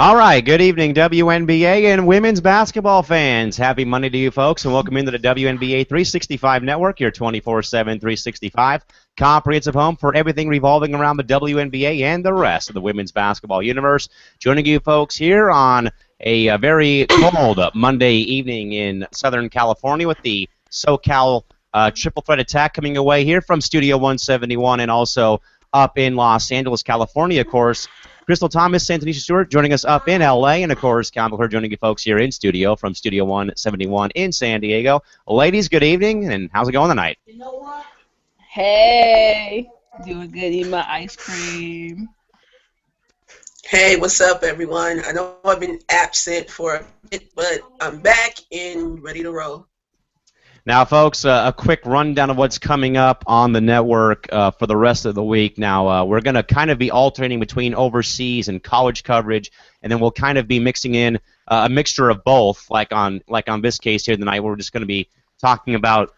All right, good evening, WNBA and women's basketball fans. Happy Monday to you folks, and welcome into the WNBA 365 Network, your 24/7 365 comprehensive home for everything revolving around the WNBA and the rest of the women's basketball universe. Joining you folks here on a very cold Monday evening in Southern California with the SoCal triple threat attack coming away here from Studio 171 and also up in Los Angeles, California, of course. Crystal Thomas, Santonisha Stewart joining us up in LA, and of course, Campbell Hurd joining you folks here in studio from Studio 171 in San Diego. Ladies, good evening, and how's it going tonight? Hey, doing good, eating my ice cream. Hey, what's up, everyone? I know I've been absent for a bit, but I'm back and ready to roll. Now, folks, a quick rundown of what's coming up on the network for the rest of the week. Now, we're going to kind of be alternating between overseas and college coverage, and then we'll kind of be mixing in a mixture of both, like on this case here tonight. We're just going to be talking about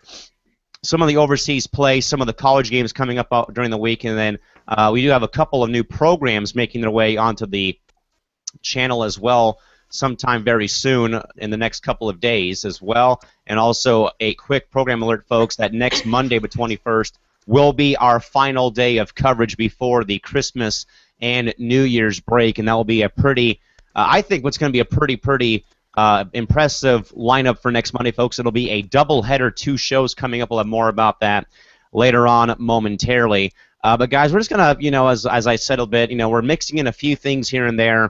some of the overseas play, some of the college games coming up during the week, and then we do have a couple of new programs making their way onto the channel as well sometime very soon in the next couple of days as well. And also a quick program alert, folks, that next Monday, the 21st, will be our final day of coverage before the Christmas and New Year's break, and that will be a pretty, I think what's going to be a pretty impressive lineup for next Monday, folks. It'll be a doubleheader, 2 shows coming up. We'll have more about that later on momentarily. But guys, we're just going to, as I said a bit, we're mixing in a few things here and there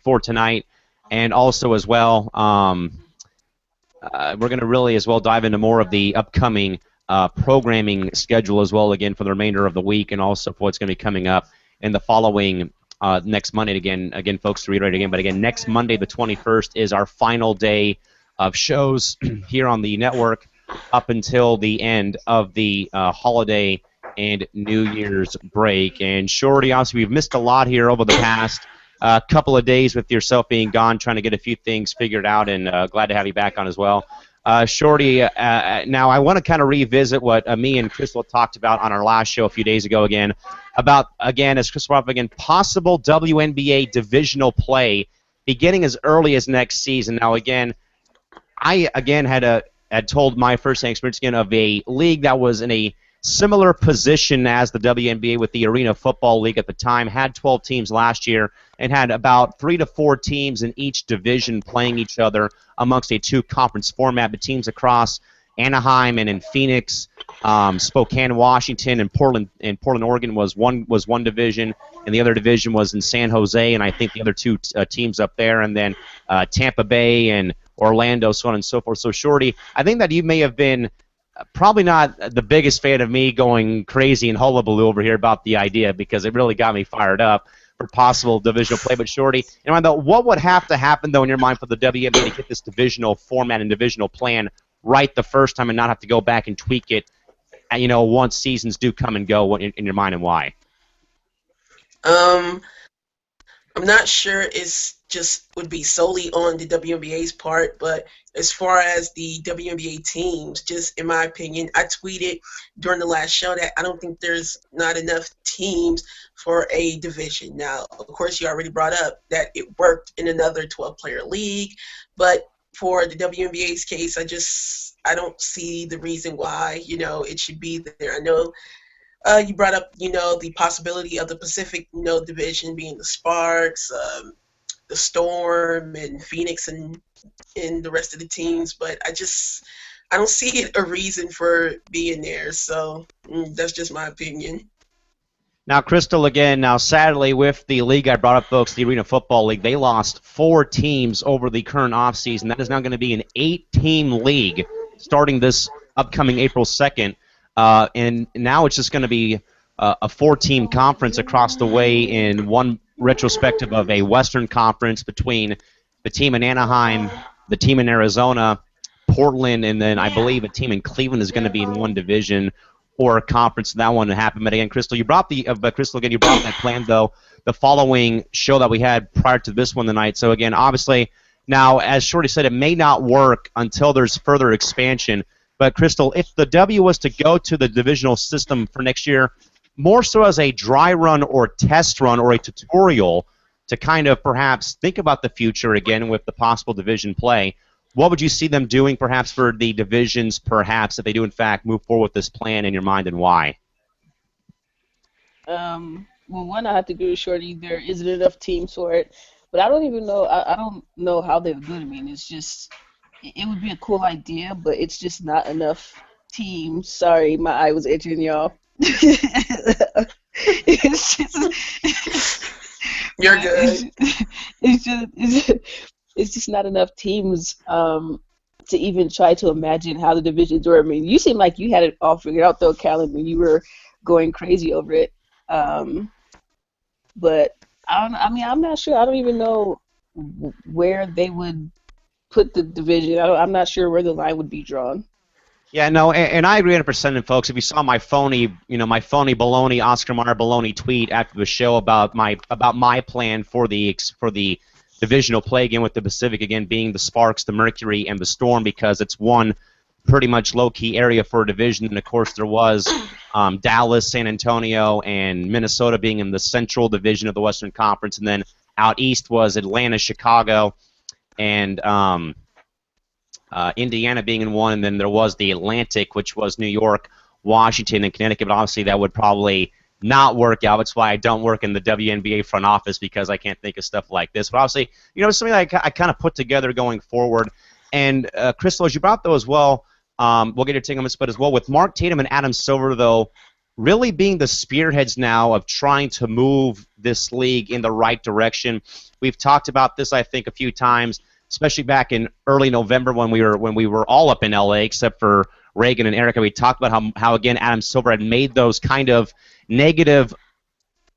for tonight. And also as well, we're going to really as well dive into more of the upcoming programming schedule as well, again, for the remainder of the week, and also for what's going to be coming up in the following next Monday. Again, folks, to reiterate again, but again, next Monday, the 21st, is our final day of shows here on the network up until the end of the holiday and New Year's break. And Shorty, obviously, we've missed a lot here over the past couple of days with yourself being gone, trying to get a few things figured out, and glad to have you back on as well. Shorty, now I want to kind of revisit what me and Crystal talked about on our last show a few days ago about, as Crystal brought up again, possible WNBA divisional play beginning as early as next season. Now, again, I had told my first-hand experience again of a league that was in a similar position as the WNBA with the Arena Football League at the time, had 12 teams last year, and had about 3 to 4 teams in each division playing each other amongst a 2-conference format, but teams across Anaheim and in Phoenix, Spokane, Washington, and Portland, Oregon was one division, and the other division was in San Jose, and I think the other 2 teams up there, and then Tampa Bay and Orlando, so on and so forth. So, Shorty, I think that you may have been probably not the biggest fan of me going crazy and hullabaloo over here about the idea, because it really got me fired up for possible divisional play. But Shorty, what would have to happen, though, in your mind for the WNBA to get this divisional format and divisional plan right the first time and not have to go back and tweak it, once seasons do come and go, in your mind, and why? I'm not sure it's just would be solely on the WNBA's part, but as far as the WNBA teams, just in my opinion, I tweeted during the last show that I don't think there's not enough teams for a division. Now, of course, you already brought up that it worked in another 12-player league, but for the WNBA's case, I don't see the reason why, it should be there. I know you brought up, the possibility of the Pacific, division being the Sparks, the Storm, and Phoenix, and the rest of the teams, but I don't see it a reason for being there. So that's just my opinion. Now, Crystal, again, sadly, with the league I brought up, folks, the Arena Football League, they lost 4 teams over the current offseason. That is now going to be an 8-team league starting this upcoming April 2nd. And now it's just going to be a 4-team conference across the way in one retrospective of a Western Conference between the team in Anaheim, the team in Arizona, Portland, and then I believe a team in Cleveland is going to be in one division or a conference. That one to happen. But again, Crystal, you brought that plan, though, the following show that we had prior to this one tonight. So again, obviously, now, as Shorty said, it may not work until there's further expansion. But, Crystal, if the W was to go to the divisional system for next year, more so as a dry run or test run or a tutorial to kind of perhaps think about the future again with the possible division play. What would you see them doing perhaps for the divisions, perhaps, if they do in fact move forward with this plan in your mind, and why? Well, one, I have to agree with Shorty. There isn't enough teams for it, but I don't even know. I don't know how they would do it. I mean, it's just it would be a cool idea, but it's just not enough teams. Sorry, my eye was itching, y'all. It's just, You're but good. it's just not enough teams to even try to imagine how the divisions were. I mean, you seem like you had it all figured out though, Callan, when you were going crazy over it. Um, but I don't. I mean, I'm not sure. I don't even know where they would put the division. I'm not sure where the line would be drawn. Yeah, no, and I agree 100%. And folks, if you saw my phony, my phony baloney Oscar Mayer baloney tweet after the show about my plan for the divisional play again with the Pacific again being the Sparks, the Mercury, and the Storm, because it's one pretty much low-key area for a division. And of course, there was Dallas, San Antonio, and Minnesota being in the Central Division of the Western Conference, and then out east was Atlanta, Chicago, and Indiana being in one, and then there was the Atlantic, which was New York, Washington, and Connecticut. But obviously, that would probably not work out. That's why I don't work in the WNBA front office, because I can't think of stuff like this. But obviously, something that I kind of put together going forward. And Crystal, as you brought though as well, we'll get your take on this, but as well with Mark Tatum and Adam Silver though, really being the spearheads now of trying to move this league in the right direction. We've talked about this, I think, a few times, especially back in early November when we were all up in LA, except for Reagan and Erica. We talked about how again Adam Silver had made those kind of negative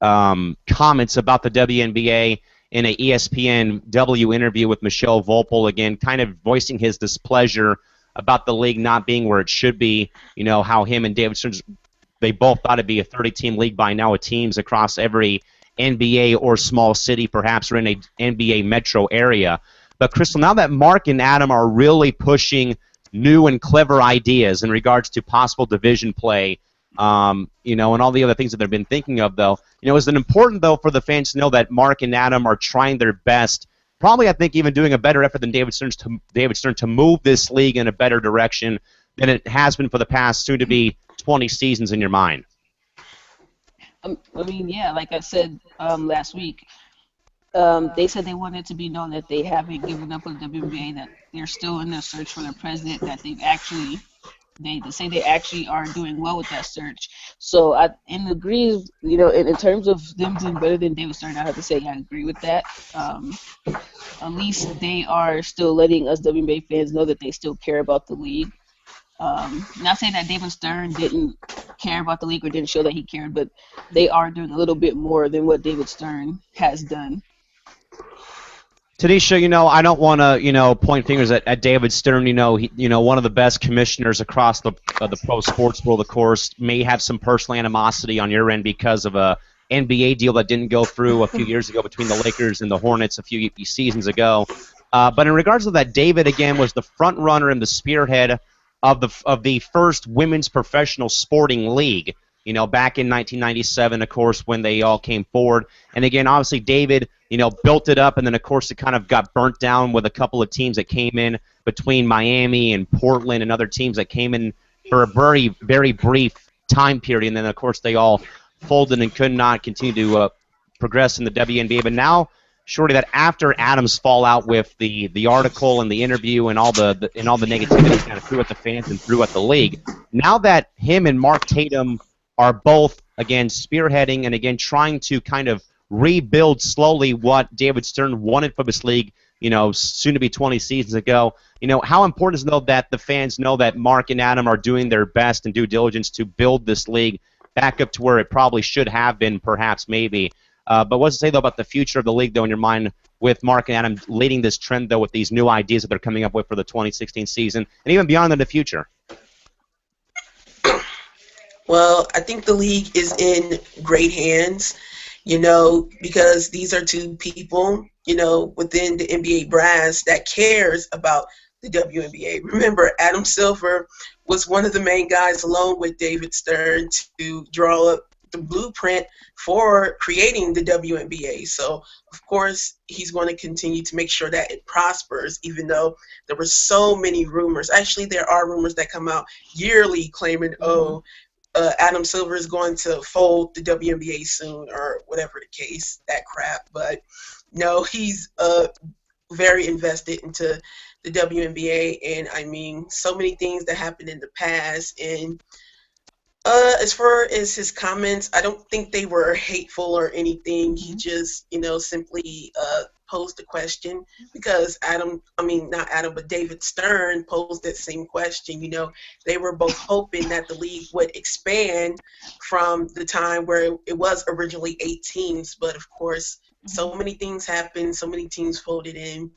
comments about the WNBA in an ESPN W interview with Michelle Volpel, again, kind of voicing his displeasure about the league not being where it should be. How him and David Stern, they both thought it'd be a 30-team league by now with teams across every NBA or small city, perhaps, or in a NBA metro area. But, Crystal, now that Mark and Adam are really pushing new and clever ideas in regards to possible division play, and all the other things that they've been thinking of, though, is it important, though, for the fans to know that Mark and Adam are trying their best, probably, I think, even doing a better effort than David Stern to move this league in a better direction than it has been for the past soon-to-be 20 seasons in your mind? I mean, yeah, like I said last week, they said they wanted to be known that they haven't given up on the WNBA, that they're still in their search for their president, that they say they actually are doing well with that search. So I agree, in terms of them doing better than David Stern, I have to say I agree with that. At least they are still letting us WNBA fans know that they still care about the league. Not saying that David Stern didn't care about the league or didn't show that he cared, but they are doing a little bit more than what David Stern has done. Tanisha, I don't want to, point fingers at David Stern. One of the best commissioners across the pro sports world, of course, may have some personal animosity on your end because of a NBA deal that didn't go through a few years ago between the Lakers and the Hornets a few seasons ago. But in regards to that, David, again, was the front runner and the spearhead of the first women's professional sporting league, back in 1997, of course, when they all came forward. And again, obviously, David, built it up, and then, of course, it kind of got burnt down with a couple of teams that came in between Miami and Portland and other teams that came in for a very, very brief time period. And then, of course, they all folded and could not continue to progress in the WNBA. But now, Shorty, that after Adams' fallout with the article and the interview and all the negativity kind of threw at the fans and threw at the league, now that him and Mark Tatum are both, again, spearheading and, again, trying to kind of rebuild slowly what David Stern wanted for this league, soon to be 20 seasons ago, how important is it, though, that the fans know that Mark and Adam are doing their best and due diligence to build this league back up to where it probably should have been, perhaps, maybe. But what's to say, though, about the future of the league, though, in your mind, with Mark and Adam leading this trend, though, with these new ideas that they're coming up with for the 2016 season and even beyond in the future? Well, I think the league is in great hands, because these are two people, within the NBA brass that cares about the WNBA. Remember, Adam Silver was one of the main guys, along with David Stern, to draw up the blueprint for creating the WNBA. So, of course, he's going to continue to make sure that it prospers, even though there were so many rumors. Actually, there are rumors that come out yearly claiming, Adam Silver is going to fold the WNBA soon, or whatever the case, that crap. But no, he's very invested into the WNBA, and I mean, so many things that happened in the past. And as far as his comments, I don't think they were hateful or anything. He just, simply posed a question because not Adam, but David Stern posed that same question. They were both hoping that the league would expand from the time where it was originally 8 teams. But of course, so many things happened, so many teams folded in,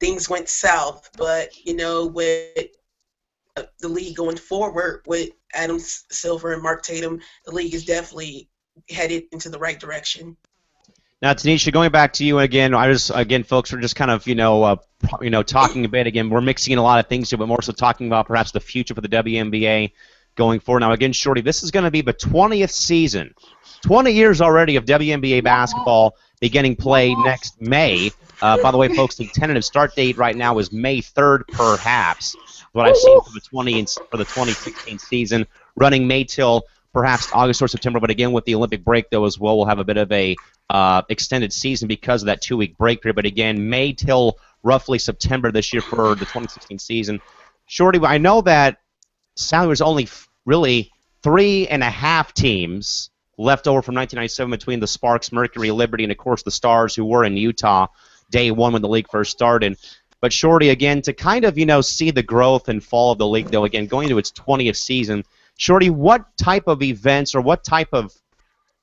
things went south. But, with the league going forward with Adam Silver and Mark Tatum, the league is definitely headed into the right direction. Now, Tanisha, going back to you again, folks, we're just kind of, talking a bit again. We're mixing in a lot of things here, but more so talking about perhaps the future for the WNBA going forward. Now, again, Shorty, this is going to be the 20th season, 20 years already of WNBA basketball beginning play next May. By the way, folks, the tentative start date right now is May 3rd, perhaps. What I've seen for the 2016 season, running May till perhaps August or September. But again, with the Olympic break though as well, we'll have a bit of a extended season because of that 2-week break period. But again, May till roughly September this year for the 2016 season. Shorty, I know that sadly there's only really 3.5 teams left over from 1997 between the Sparks, Mercury, Liberty, and of course the Stars, who were in Utah day one when the league first started. But Shorty, again, to kind of, see the growth and fall of the league, though, again, going into its 20th season, Shorty, what type of events or what type of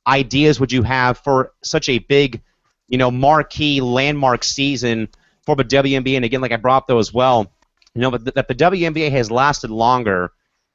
ideas would you have for such a big, marquee, landmark season for the WNBA? And again, like I brought up, though, as well, that the WNBA has lasted longer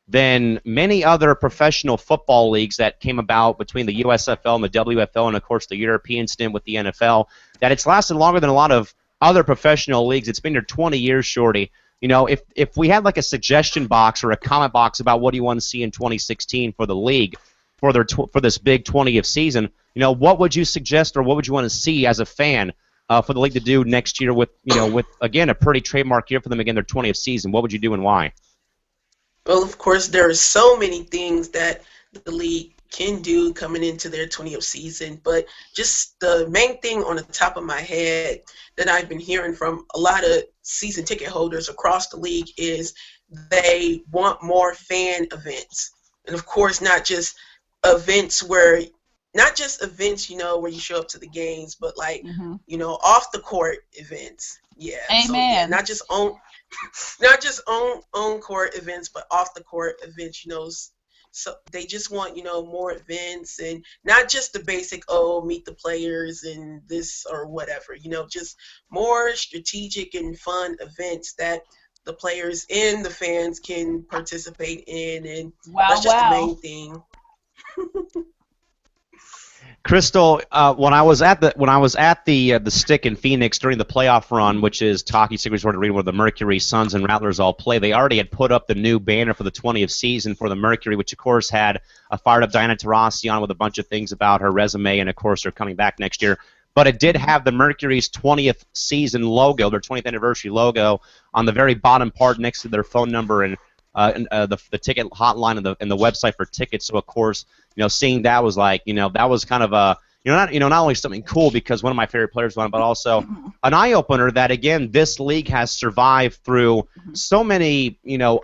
than many other professional football leagues that came about between the USFL and the WFL and, of course, the European stint with the NFL, that it's lasted longer than a lot of other professional leagues. It's been here 20 years, Shorty. If we had like a suggestion box or a comment box about what do you want to see in 2016 for the league for this big 20th season, what would you suggest or what would you want to see as a fan for the league to do next year with again a pretty trademark year for them, again their 20th season? What would you do and why? Well, of course, there are so many things that the league can do coming into their 20th season, but just the main thing on the top of my head that I've been hearing from a lot of season ticket holders across the league is they want more fan events. And of course, not just events where you show up to the games, but like, off the court events. Yeah. Amen. So, yeah, not just on court events, but off the court events, So they just want, more events and not just the basic, meet the players and this or whatever, just more strategic and fun events that the players and the fans can participate in. And that's just the main thing. Crystal, when I was at the Stick in Phoenix during the playoff run, which is Hockey Secrets Arena where the Mercury, Suns, and Rattlers all play, they already had put up the new banner for the 20th season for the Mercury, which of course had a fired up Diana Taurasi on with a bunch of things about her resume, and of course they're coming back next year. But it did have the Mercury's 20th season logo, their 20th anniversary logo, on the very bottom part next to their phone number and the ticket hotline and the website for tickets. So of course, seeing that was like, that was kind of a, not only something cool because one of my favorite players won, but also an eye opener that again this league has survived through so many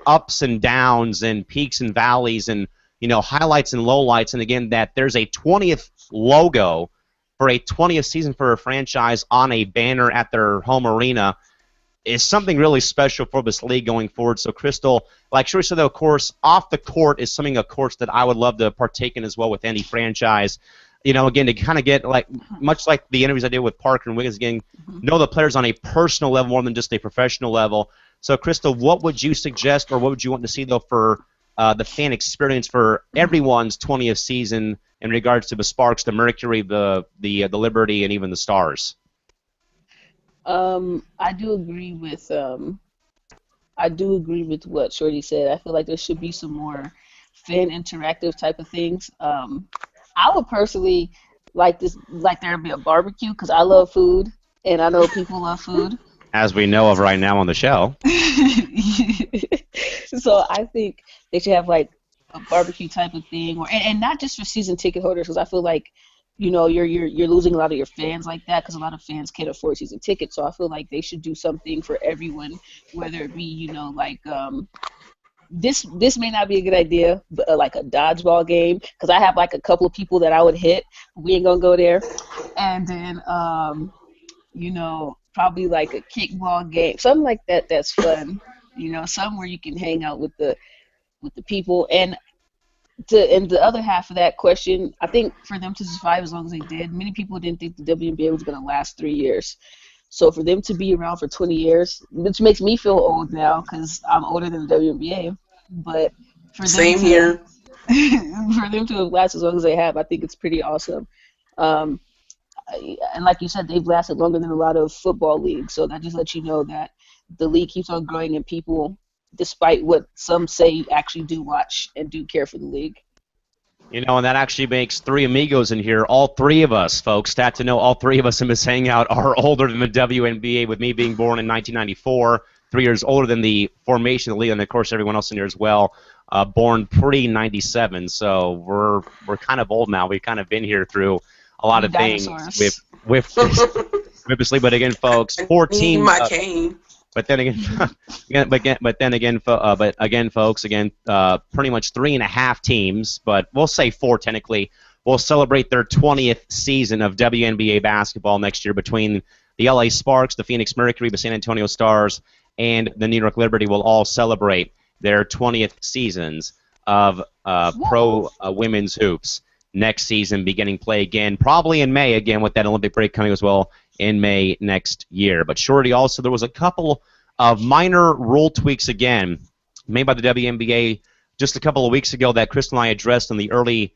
ups and downs and peaks and valleys and highlights and lowlights, and again that there's a 20th logo for a 20th season for a franchise on a banner at their home arena is something really special for this league going forward. So, Crystal, like Shuri said, of course, off the court is something, of course, that I would love to partake in as well with any franchise. Again, to kind of get, like, much like the interviews I did with Parker and Wiggins, again, know the players on a personal level more than just a professional level. So, Crystal, what would you suggest or what would you want to see, though, for the fan experience for everyone's 20th season in regards to the Sparks, the Mercury, the Liberty, and even the Stars? I do agree with what Shorty said. I feel like there should be some more fan interactive type of things. I would personally like there to be a barbecue because I love food and I know people love food. As we know of right now on the show. So I think they should have like a barbecue type of thing, and not just for season ticket holders, because I feel like you're losing a lot of your fans like that because a lot of fans can't afford season tickets. So I feel like they should do something for everyone, whether it be like this may not be a good idea, but like a dodgeball game because I have like a couple of people that I would hit. We ain't gonna go there, and then probably like a kickball game, something like that. That's fun. Something where you can hang out with the people. And the other half of that question, I think for them to survive as long as they did, many people didn't think the WNBA was going to last 3 years. So for them to be around for 20 years, which makes me feel old now because I'm older than the WNBA, but for them Same to here. for them to have lasted as long as they have, I think it's pretty awesome. Um, and like you said, they've lasted longer than a lot of football leagues. So that just lets you know that the league keeps on growing and people, despite what some say, actually do watch and do care for the league. And that actually makes three amigos in here. All three of us, folks, stat to know, all three of us in this hangout are older than the WNBA, with me being born in 1994, 3 years older than the formation of the league, and of course everyone else in here as well, born pre-97. So we're kind of old now. We've kind of been here through a lot You of things dinosaurs. with this league. But again, folks, I four need teams. my cane. But then again, folks, pretty much 3.5 teams, but we'll say 4 technically, will celebrate their 20th season of WNBA basketball next year between the LA Sparks, the Phoenix Mercury, the San Antonio Stars, and the New York Liberty will all celebrate their 20th seasons of pro women's hoops next season, beginning play again, probably in May again with that Olympic break coming as well in May next year. But Shorty, also there was a couple of minor rule tweaks again made by the WNBA just a couple of weeks ago that Crystal and I addressed in the early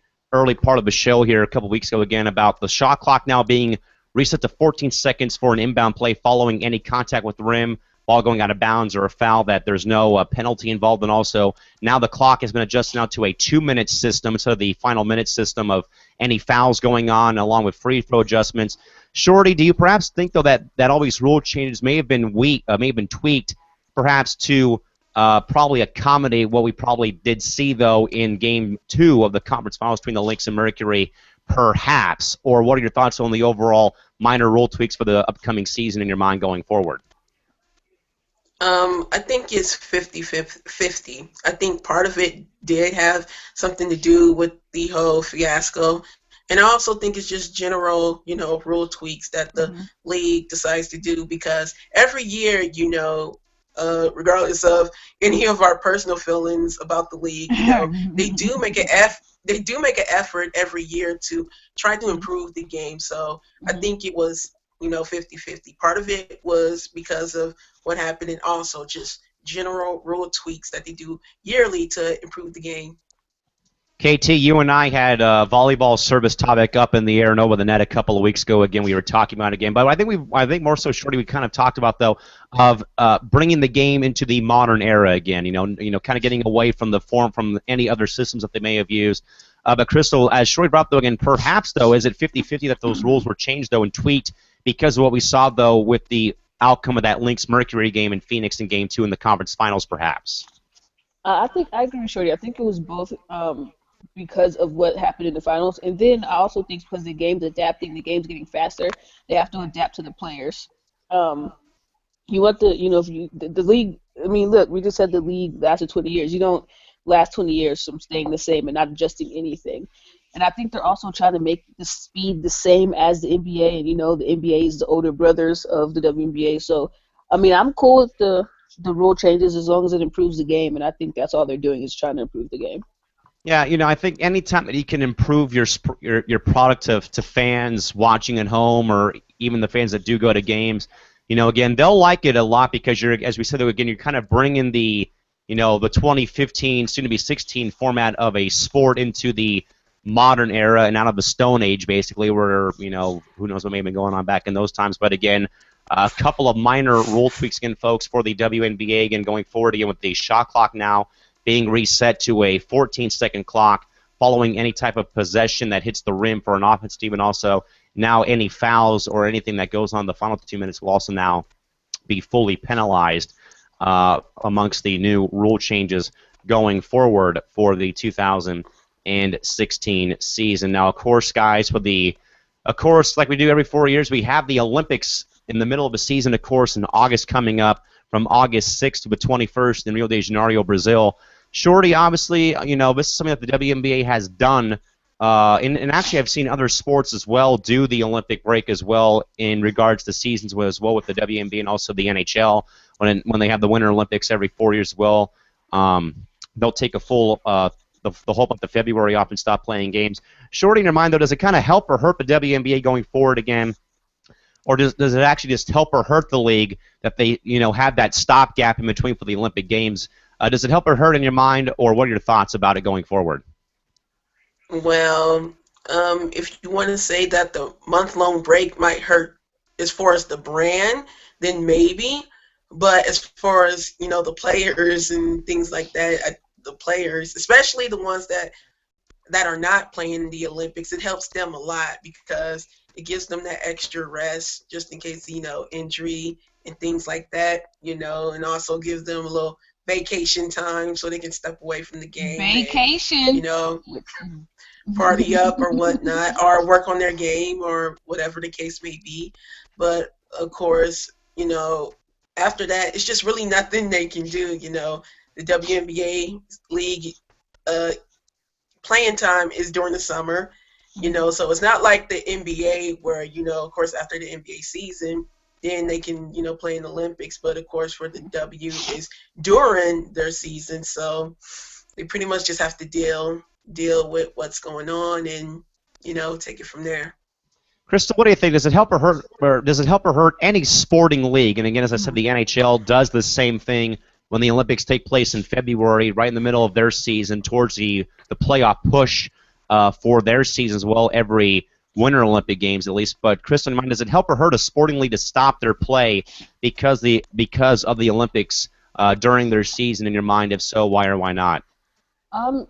part of the show here a couple of weeks ago again about the shot clock now being reset to 14 seconds for an inbound play following any contact with the rim, ball going out of bounds or a foul, that there's no penalty involved. And also now the clock has been adjusted now to a 2-minute system instead of the final minute system of any fouls going on, along with free throw adjustments. Shorty, do you perhaps think though that all these rule changes may have been tweaked, perhaps to probably accommodate what we probably did see though in Game 2 of the conference finals between the Lynx and Mercury, perhaps? Or what are your thoughts on the overall minor rule tweaks for the upcoming season in your mind going forward? I think it's 50-50. I think part of it did have something to do with the whole fiasco. And I also think it's just general, rule tweaks that the league decides to do because every year, regardless of any of our personal feelings about the league, they do make an effort every year to try to improve the game. So I think it was 50-50. Part of it was because of what happened, and also just general rule tweaks that they do yearly to improve the game. KT, you and I had a volleyball service topic up in the air and over the net a couple of weeks ago. Again, we were talking about it again, but I think more so, Shorty, we kind of talked about though of bringing the game into the modern era again. Kind of getting away from the form from any other systems that they may have used. But Crystal, as Shorty brought up though again, perhaps though, is it 50-50 that those rules were changed though and tweaked because of what we saw though with the outcome of that Lynx Mercury game in Phoenix in Game 2 in the conference finals, perhaps? I think I agree with Shorty. I think it was both. Because of what happened in the finals. And then I also think because the game's adapting, the game's getting faster, they have to adapt to the players. You want the league, I mean, look, we just said the league lasted 20 years. You don't last 20 years from staying the same and not adjusting anything. And I think they're also trying to make the speed the same as the NBA. And, the NBA is the older brothers of the WNBA. So, I mean, I'm cool with the rule changes as long as it improves the game. And I think that's all they're doing is trying to improve the game. Yeah, I think anytime that you can improve your product to fans watching at home or even the fans that do go to games, again, they'll like it a lot because as we said, again, you're kind of bringing the 2015, soon to be 16 format of a sport into the modern era and out of the Stone Age, basically, where, who knows what may have been going on back in those times. But again, a couple of minor rule tweaks again, folks, for the WNBA again going forward again with the shot clock now being reset to a 14-second clock following any type of possession that hits the rim for an offense team, and also now any fouls or anything that goes on the final 2 minutes will also now be fully penalized amongst the new rule changes going forward for the 2016 season. Now, of course, guys, like we do every 4 years, we have the Olympics in the middle of the season, of course, in August coming up, from August 6th to the 21st in Rio de Janeiro, Brazil. Shorty, obviously, this is something that the WNBA has done, and actually I've seen other sports as well do the Olympic break as well in regards to seasons as well with the WNBA and also the NHL when they have the Winter Olympics every 4 years as well. They'll take a full the whole month of February off and stop playing games. Shorty, in your mind, though, does it kind of help or hurt the WNBA going forward again? Or does it actually just help or hurt the league that they have that stopgap in between for the Olympic Games? Does it help or hurt in your mind, or what are your thoughts about it going forward? Well, if you want to say that the month-long break might hurt as far as the brand, then maybe. But as far as the players and things like that, the players, especially the ones that are not playing in the Olympics, it helps them a lot because it gives them that extra rest just in case, injury and things like that, and also gives them a little vacation time so they can step away from the game. Vacation. And, party up or whatnot, or work on their game or whatever the case may be. But, of course, after that, it's just really nothing they can do. The WNBA league playing time is during the summer, so it's not like the NBA where, of course, after the NBA season, then they can, play in the Olympics. But, of course, for the W is during their season, so they pretty much just have to deal with what's going on and, take it from there. Crystal, what do you think? Does it help or hurt any sporting league? And again, as I said, the NHL does the same thing when the Olympics take place in February, right in the middle of their season, towards the playoff push for their season as well, every Winter Olympic Games at least. But Crystal, in mind, does it help or hurt a sporting league to stop their play because of the Olympics during their season? In your mind, if so, why or why not?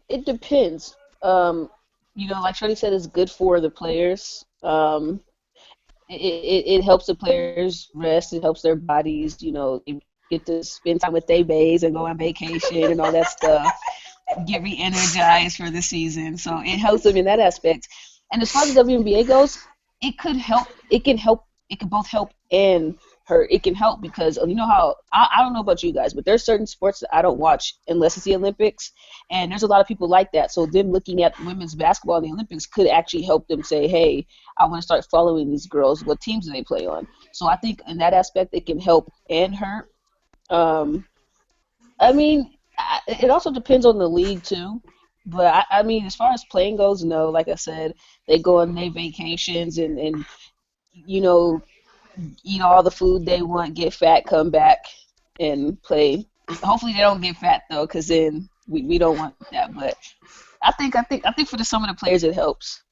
It depends. Like Shorty said, it's good for the players. It helps the players rest. It helps their bodies. They get to spend time with their bays and go on vacation and all that stuff. Get re-energized for the season. So it helps them in that aspect. And as far as the WNBA goes, it could help. It can help. It can both help and hurt. It can help because how I don't know about you guys, but there's certain sports that I don't watch unless it's the Olympics, and there's a lot of people like that. So them looking at women's basketball in the Olympics could actually help them say, hey, I want to start following these girls. What teams do they play on? So I think in that aspect it can help and hurt. It also depends on the league too. But as far as playing goes, no. Like I said, they go on their vacations and eat all the food they want, get fat, come back, and play. Hopefully they don't get fat though, because then we don't want that. But I think for some of the players it helps.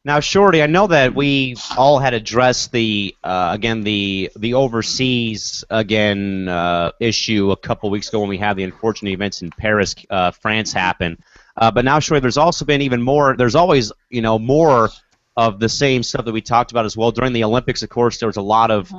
Now, Shorty, I know that we all had addressed the overseas issue a couple weeks ago when we had the unfortunate events in Paris, France happen. But now, Shorty, there's also been even more. There's always more of the same stuff that we talked about as well. During the Olympics, of course, there was a lot of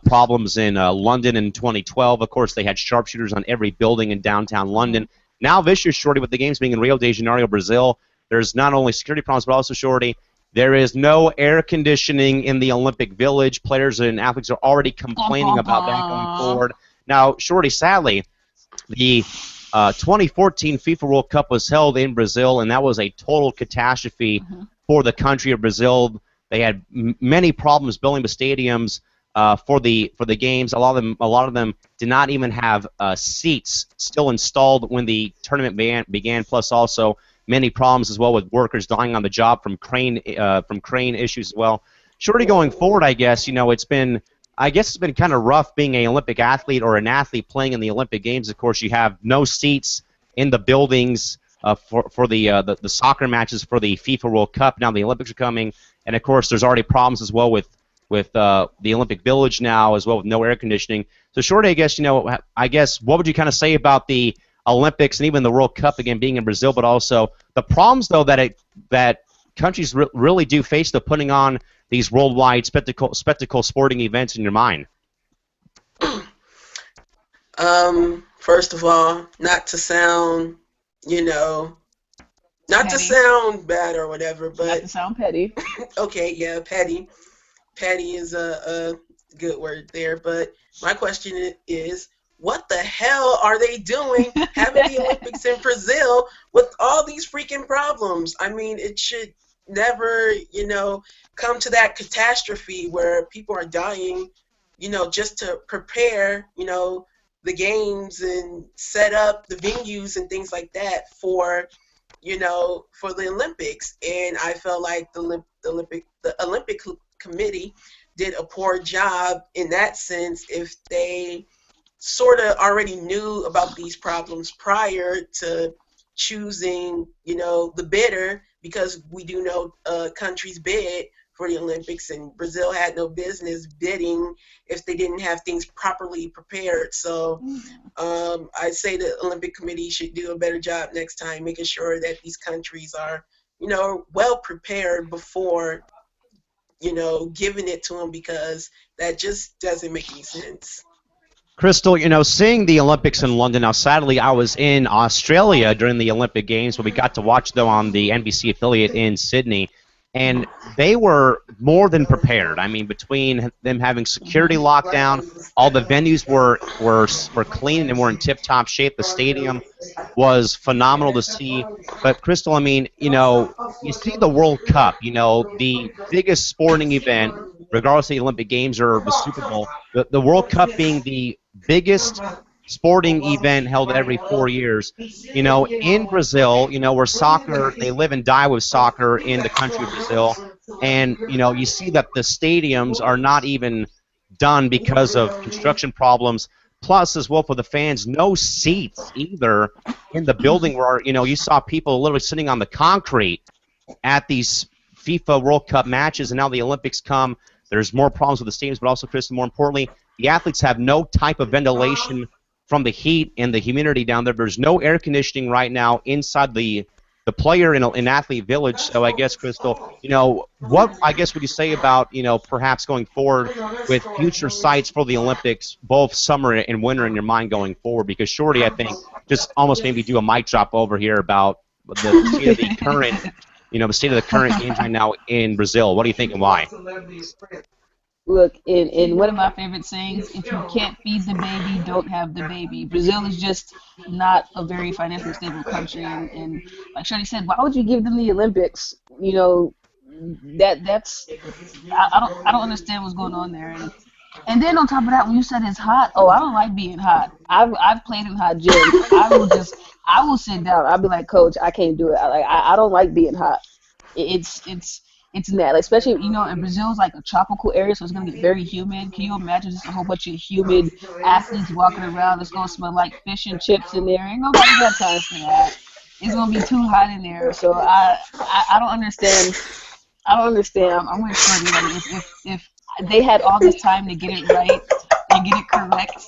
problems in London in 2012. Of course, they had sharpshooters on every building in downtown London. Now this year, Shorty, with the games being in Rio de Janeiro, Brazil, there's not only security problems, but also, Shorty, there is no air conditioning in the Olympic Village. Players and athletes are already complaining about that going forward. Now, Shorty, sadly, the 2014 FIFA World Cup was held in Brazil, and that was a total catastrophe for the country of Brazil. They had many problems building the stadiums for the games. A lot of them did not even have seats still installed when the tournament began. Plus, also many problems as well with workers dying on the job from crane issues as well. Shorty, going forward, I guess it's been kind of rough being an Olympic athlete or an athlete playing in the Olympic Games. Of course, you have no seats in the buildings for the soccer matches for the FIFA World Cup. Now the Olympics are coming, and of course there's already problems as well with the Olympic Village now as well with no air conditioning. So Shorty, I guess what would you kind of say about the Olympics and even the World Cup again being in Brazil, but also the problems though that countries really do face the putting on these worldwide spectacle sporting events in your mind? First of all, not to sound, you know, not to Petty. sound bad or whatever, Not but to sound petty. okay, yeah, petty. Petty is a good word there, but my question is, what the hell are they doing having the Olympics in Brazil with all these freaking problems? I mean, it should never, come to that catastrophe where people are dying, just to prepare, the games and set up the venues and things like that for the Olympics. And I felt like the Olympic committee did a poor job in that sense if they sort of already knew about these problems prior to choosing, the bidder, because we do know countries bid for the Olympics, and Brazil had no business bidding if they didn't have things properly prepared. So I say the Olympic Committee should do a better job next time, making sure that these countries are, well prepared before, giving it to them, because that just doesn't make any sense. Crystal, seeing the Olympics in London, now sadly I was in Australia during the Olympic Games, but we got to watch them on the NBC affiliate in Sydney, and they were more than prepared. I mean, between them having security lockdown, all the venues were clean and were in tip-top shape. The stadium was phenomenal to see. But Crystal, I mean, you see the World Cup, the biggest sporting event, regardless of the Olympic Games or the Super Bowl, the World Cup being the biggest sporting event held every 4 years. In Brazil, where soccer, they live and die with soccer in the country of Brazil. And, you see that the stadiums are not even done because of construction problems. Plus, as well for the fans, no seats either in the building where, you saw people literally sitting on the concrete at these FIFA World Cup matches, and now the Olympics come. There's more problems with the stadiums, but also, Chris, more importantly, the athletes have no type of ventilation from the heat and the humidity down there. There's no air conditioning right now inside the player in athlete village. So I guess, Crystal, what I guess would you say about, perhaps going forward with future sites for the Olympics, both summer and winter, in your mind going forward? Because Shorty, I think, just almost maybe do a mic drop over here about the state of the current, the state of the current games right now in Brazil. What do you think and why? Look, in one of my favorite sayings, if you can't feed the baby, don't have the baby. Brazil is just not a very financially stable country, and like Shirley said, why would you give them the Olympics? That's I don't understand what's going on there. And then on top of that, when you said it's hot, oh, I don't like being hot. I've played in hot gyms. I will sit down. I'll be like, Coach, I can't do it. I don't like being hot. It's mad, like, especially and Brazil is like a tropical area, so it's gonna get very humid. Can you imagine just a whole bunch of humid athletes walking around? It's gonna smell like fish and chips in there. Ain't nobody got time for that. It's gonna be too hot in there. So I don't understand. I don't understand. I'm with Shorty. Like if they had all this time to get it right and get it correct,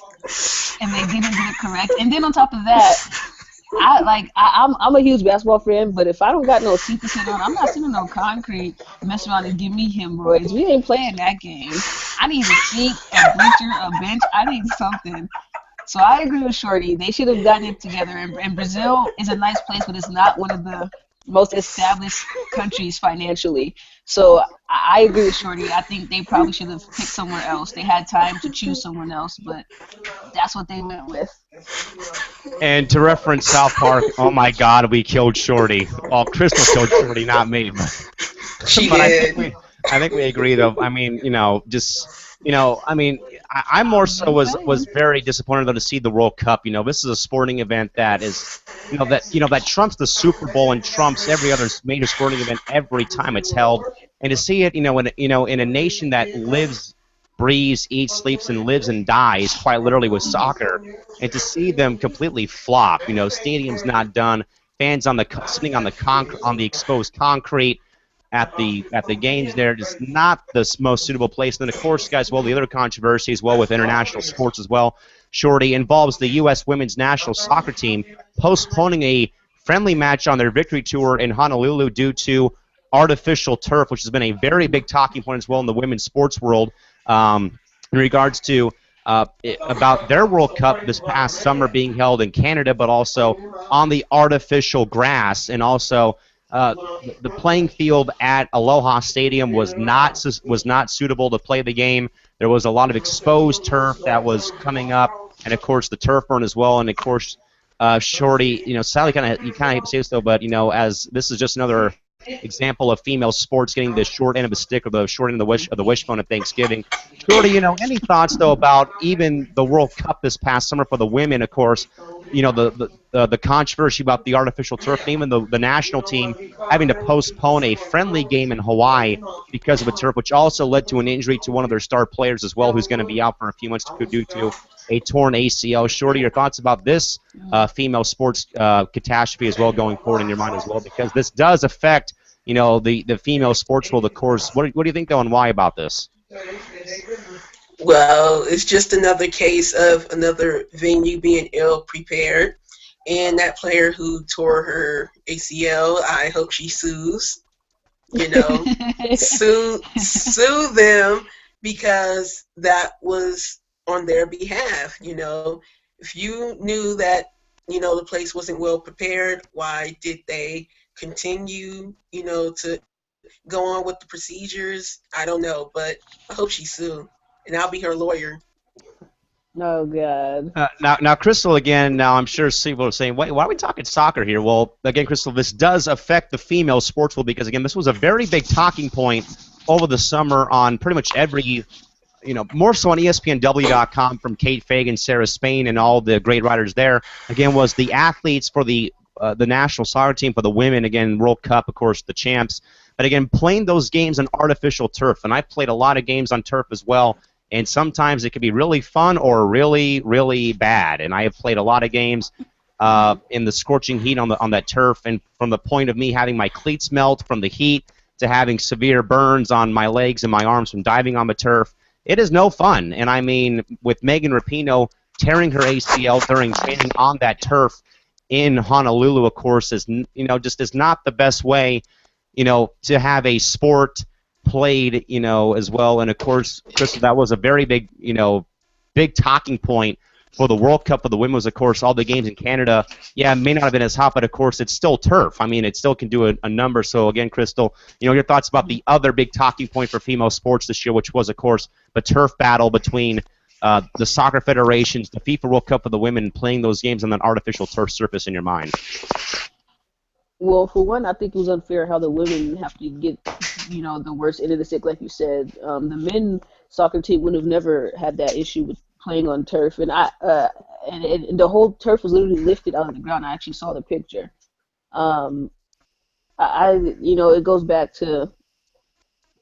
and they didn't get it correct, and then on top of that, I'm a huge basketball fan, but if I don't got no seat to sit on, I'm not sitting on concrete, mess around and give me hemorrhoids. We ain't playing that game. I need a seat, a bleacher, a bench. I need something. So I agree with Shorty. They should have gotten it together. And Brazil is a nice place, but it's not one of the most established countries financially. So I agree with Shorty. I think they probably should have picked somewhere else. They had time to choose someone else, but that's what they went with. And to reference South Park, oh my God, we killed Shorty. Well, Crystal killed Shorty, not me. She But did. I think we agree, though. I mean, I mean, I more so was very disappointed though to see the World Cup. This is a sporting event that is, that trumps the Super Bowl and trumps every other major sporting event every time it's held. And to see it, in a nation that lives, breathes, eats, sleeps, and lives and dies quite literally with soccer, and to see them completely flop. Stadiums not done, fans sitting on the exposed concrete. at the games there. Just not the most suitable place. And then, of course, guys, well, the other controversy as well with international sports as well, Shorty, involves the U.S. women's national soccer team postponing a friendly match on their victory tour in Honolulu due to artificial turf, which has been a very big talking point as well in the women's sports world in regards to about their World Cup this past summer being held in Canada, but also on the artificial grass, and also the playing field at Aloha Stadium was not suitable to play the game. There was a lot of exposed turf that was coming up, and of course the turf burn as well, and of course. Shorty, Sally, you kind of hate to say this though, but as this is just another example of female sports getting the short end of the stick or the short end of the wishbone at Thanksgiving. Shorty, any thoughts though about even the World Cup this past summer for the women? Of course, the controversy about the artificial turf, and even the national team having to postpone a friendly game in Hawaii because of a turf, which also led to an injury to one of their star players as well, who's going to be out for a few months due to a torn ACL. Shorty, your thoughts about this female sports catastrophe as well going forward in your mind as well, because this does affect the female sports world, of course. What do you think though, and why about this? Well, it's just another case of another venue being ill prepared, and that player who tore her ACL, I hope she sues. Sue them, because that was on their behalf. If you knew that the place wasn't well prepared, why did they continue to go on with the procedures? I don't know, but I hope she sued, and I'll be her lawyer. Oh God. Now, Crystal, again, now I'm sure people are saying, wait, why are we talking soccer here? Well, again, Crystal, this does affect the female sports world because, again, this was a very big talking point over the summer on pretty much every, more so on ESPNW.com from Kate Fagan, Sarah Spain, and all the great writers there, again, was the athletes for the national soccer team for the women, again, World Cup, of course, the champs, but, again, playing those games on artificial turf. And I've played a lot of games on turf as well. And sometimes it can be really fun or really, really bad. And I have played a lot of games in the scorching heat on that turf. And from the point of me having my cleats melt from the heat to having severe burns on my legs and my arms from diving on the turf, it is no fun. And I mean, with Megan Rapinoe tearing her ACL during training on that turf in Honolulu, of course, is just is not the best way, to have a sport played, as well. And of course, Crystal, that was a very big, big talking point for the World Cup for the women was, of course, all the games in Canada. Yeah, it may not have been as hot, but of course, it's still turf. I mean, it still can do a number. So again, Crystal, your thoughts about the other big talking point for female sports this year, which was, of course, the turf battle between the soccer federations, the FIFA World Cup for the women, playing those games on an artificial turf surface in your mind. Well, for one, I think it was unfair how the women have to get, the worst end of the stick, like you said. The men soccer team would have never had that issue with playing on turf, and and the whole turf was literally lifted out of the ground. I actually saw the picture. It goes back to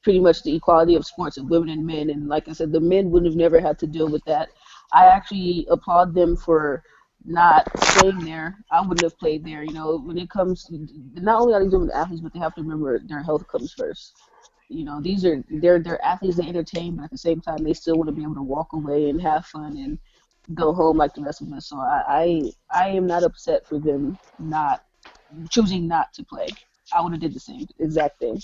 pretty much the equality of sports of women and men, and like I said, the men would have never had to deal with that. I actually applaud them for not playing there. I wouldn't have played there. When it comes, not only are they doing athletes, but they have to remember their health comes first. They're athletes that entertain, but at the same time, they still want to be able to walk away and have fun and go home like the rest of us. So I am not upset for them not choosing not to play. I would have did the same exact thing.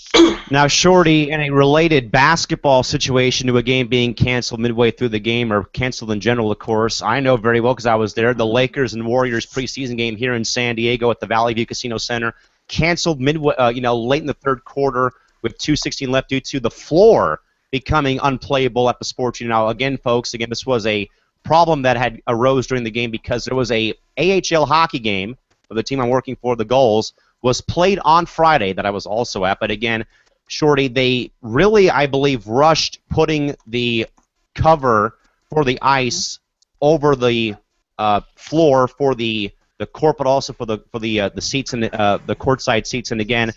Now, Shorty, in a related basketball situation to a game being canceled midway through the game, or canceled in general, of course, I know very well because I was there. The Lakers and Warriors preseason game here in San Diego at the Valley View Casino Center canceled midway, late in the third quarter with 2:16 left due to the floor becoming unplayable at the Sports Arena. Now, again, folks, this was a problem that had arose during the game because there was a AHL hockey game of the team I'm working for, the Gulls, was played on Friday that I was also at. But again, Shorty, they really, I believe, rushed putting the cover for the ice over the floor for the court, but also for the seats and the courtside seats. And again,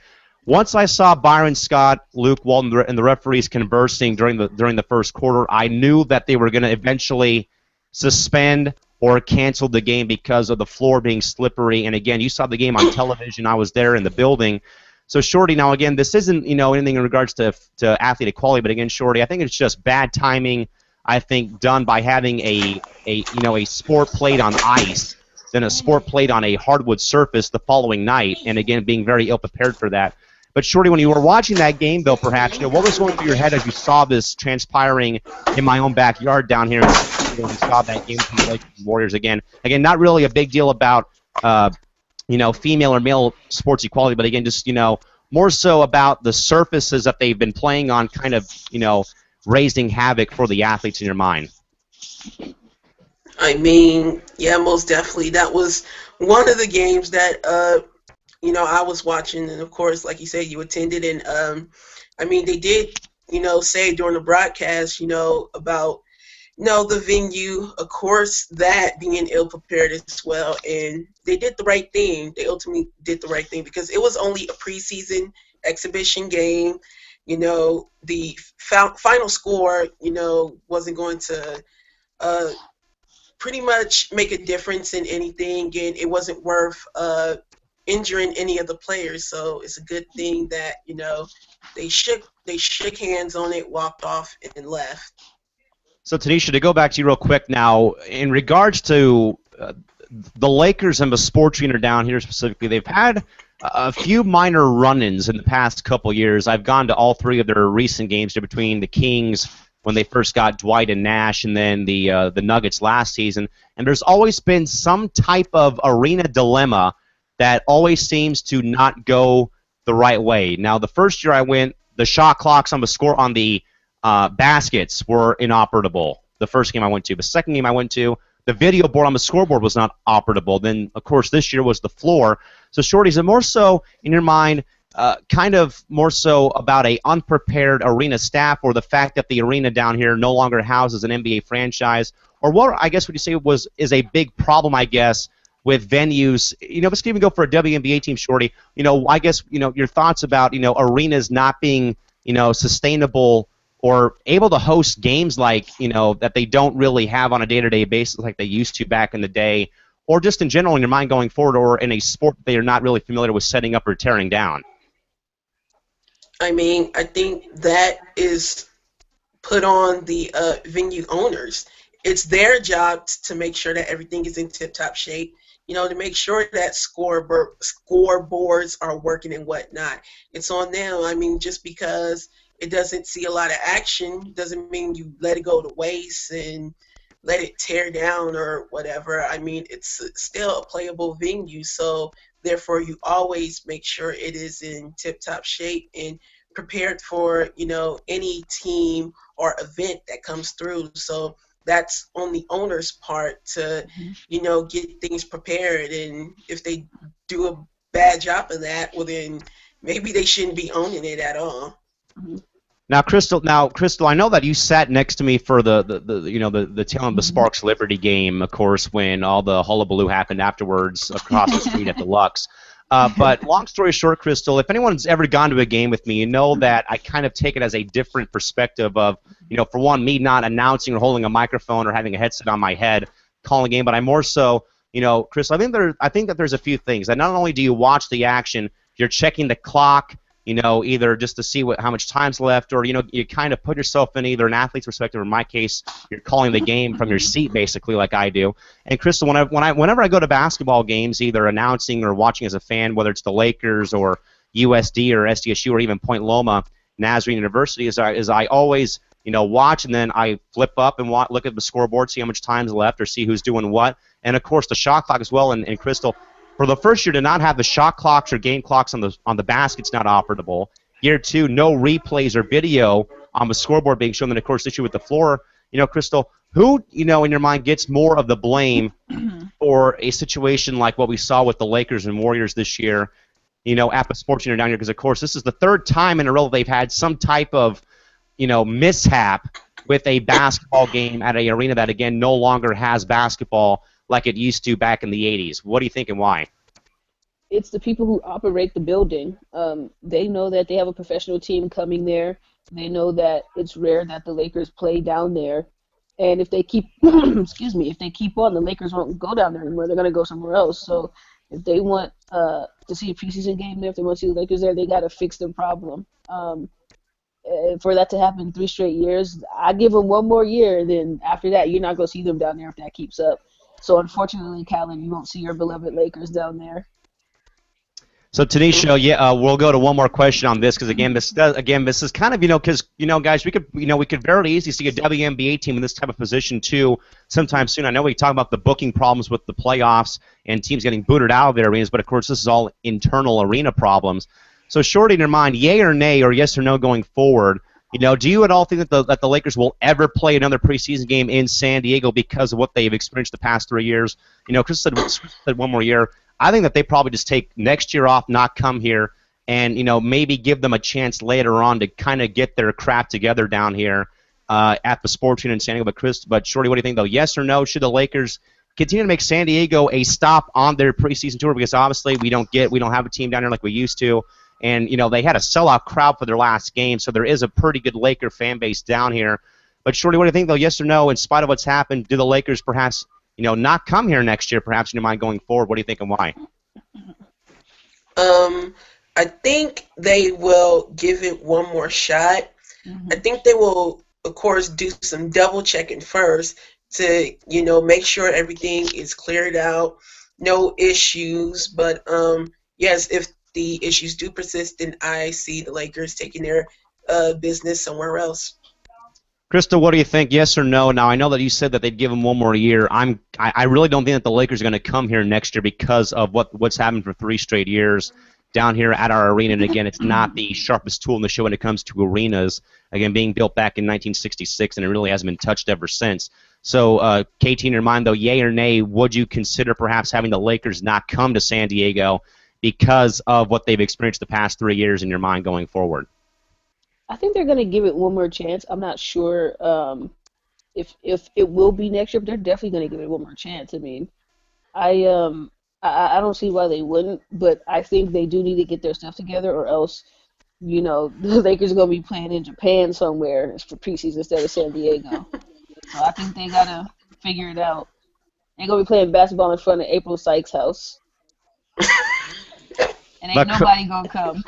once I saw Byron Scott, Luke Walton, and the referees conversing during the first quarter, I knew that they were going to eventually suspend or cancel the game because of the floor being slippery. And again, you saw the game on television. I was there in the building. So, Shorty, now again, this isn't anything in regards to athlete equality, but again, Shorty, I think it's just bad timing. I think done by having a sport played on ice than a sport played on a hardwood surface the following night, and again being very ill prepared for that. But Shorty, when you were watching that game, though, perhaps what was going through your head as you saw this transpiring in my own backyard down here in when you saw that game between the Lakers and Warriors again? Again, not really a big deal about female or male sports equality, but again, just more so about the surfaces that they've been playing on, kind of raising havoc for the athletes in your mind. I mean, yeah, most definitely. That was one of the games that I was watching, and of course, like you said, you attended, and I mean, they did say during the broadcast about the venue, of course, that being ill prepared as well, and they did the right thing. They ultimately did the right thing because it was only a preseason exhibition game. The final score, wasn't going to pretty much make a difference in anything, and it wasn't worth injuring any of the players. So it's a good thing that they shook hands on it, walked off, and left. So, Tanisha, to go back to you real quick now, in regards to the Lakers and the sports arena down here specifically, they've had a few minor run-ins in the past couple years. I've gone to all three of their recent games between the Kings when they first got Dwight and Nash, and then the Nuggets last season. And there's always been some type of arena dilemma that always seems to not go the right way. Now, the first year I went, the shot clocks on the baskets were inoperable. The first game I went to. The second game I went to, the video board on the scoreboard was not operable. Then, of course, this year was the floor. So, Shorty, is it more so in your mind kind of more so about a unprepared arena staff, or the fact that the arena down here no longer houses an NBA franchise? Or what, I guess, would you say is a big problem, I guess, with venues? Let's even go for a WNBA team, Shorty. I guess, your thoughts about, arenas not being, sustainable or able to host games like, that they don't really have on a day-to-day basis like they used to back in the day, or just in general in your mind going forward, or in a sport they are not really familiar with setting up or tearing down? I mean, I think that is put on the venue owners. It's their job to make sure that everything is in tip-top shape, to make sure that scoreboards are working and whatnot. It's on them. I mean, just because it doesn't see a lot of action doesn't mean you let it go to waste and let it tear down or whatever. I mean, it's still a playable venue, so therefore you always make sure it is in tip-top shape and prepared for, any team or event that comes through. So that's on the owner's part to, get things prepared. And if they do a bad job of that, well then maybe they shouldn't be owning it at all. Now, Crystal, I know that you sat next to me for the tail end of the Sparks Liberty game, of course, when all the hullabaloo happened afterwards across the street at the Lux. But long story short, Crystal, if anyone's ever gone to a game with me, you know that I kind of take it as a different perspective of, for one, me not announcing or holding a microphone or having a headset on my head calling a game, but I'm more so, Crystal, I think that there's a few things. That not only do you watch the action, you're checking the clock, either just to see how much time's left, or, you kind of put yourself in either an athlete's perspective, or in my case, you're calling the game from your seat, basically, like I do. And, Crystal, whenever I go to basketball games, either announcing or watching as a fan, whether it's the Lakers or USD or SDSU or even Point Loma, Nazarene University, is I always, watch, and then I flip up and look at the scoreboard, see how much time's left, or see who's doing what. And, of course, the shot clock as well. And Crystal, for the first year to not have the shot clocks or game clocks on the baskets not operable. Year two, no replays or video on the scoreboard being shown. Then, of course, this year with the floor, Crystal, who, in your mind, gets more of the blame for a situation like what we saw with the Lakers and Warriors this year, at the Sports Center down here? Because, of course, this is the third time in a row they've had some type of, mishap with a basketball game at an arena that, again, no longer has basketball like it used to back in the 80s. What do you think and why? It's the people who operate the building. They know that they have a professional team coming there. They know that it's rare that the Lakers play down there. And if they keep, if they keep on, the Lakers won't go down there anymore. They're going to go somewhere else. So If they want to see a preseason game there, if they want to see the Lakers there, they got to fix the problem. For that to happen 3 straight years, I give them one more year. Then after that, you're not going to see them down there if that keeps up. So unfortunately, Callan, you won't see your beloved Lakers down there. So Tanisha, yeah, we'll go to one more question on this because this is kind of because guys, we could very easily see a WNBA team in this type of position too sometime soon. I know we talk about the booking problems with the playoffs and teams getting booted out of their arenas, but of course this is all internal arena problems. So Shorty, in your mind, yay or nay, or yes or no going forward? Do you at all think that the Lakers will ever play another preseason game in San Diego because of what they've experienced the past 3 years? Chris said one more year. I think that they probably just take next year off, not come here, and maybe give them a chance later on to kind of get their crap together down here at the Sports Union in San Diego. But Shorty, what do you think though? Yes or no? Should the Lakers continue to make San Diego a stop on their preseason tour? Because obviously we don't have a team down here like we used to, and they had a sellout crowd for their last game, so there is a pretty good Laker fan base down here. But Shorty, what do you think though? Yes or no? In spite of what's happened, do the Lakers perhaps not come here next year, perhaps in your mind going forward? What do you think and why? I think they will give it one more shot. I think they will, of course, do some double checking first to, make sure everything is cleared out, no issues. But yes, if the issues do persist, then I see the Lakers taking their business somewhere else. Crystal, what do you think? Yes or no? Now I know that you said that they'd give him one more year. I really don't think that the Lakers are going to come here next year because of what's happened for 3 straight years down here at our arena. And again, it's not the sharpest tool in the show when it comes to arenas. Again, being built back in 1966, and it really hasn't been touched ever since. So, KT, in your mind though, yay or nay, would you consider perhaps having the Lakers not come to San Diego because of what they've experienced the past 3 years in your mind going forward? I think they're going to give it one more chance. I'm not sure if it will be next year, but they're definitely going to give it one more chance. I mean, I don't see why they wouldn't, but I think they do need to get their stuff together, or else, the Lakers are going to be playing in Japan somewhere for preseason instead of San Diego. So I think they got to figure it out. They're going to be playing basketball in front of April Sykes' house. And ain't nobody going to come.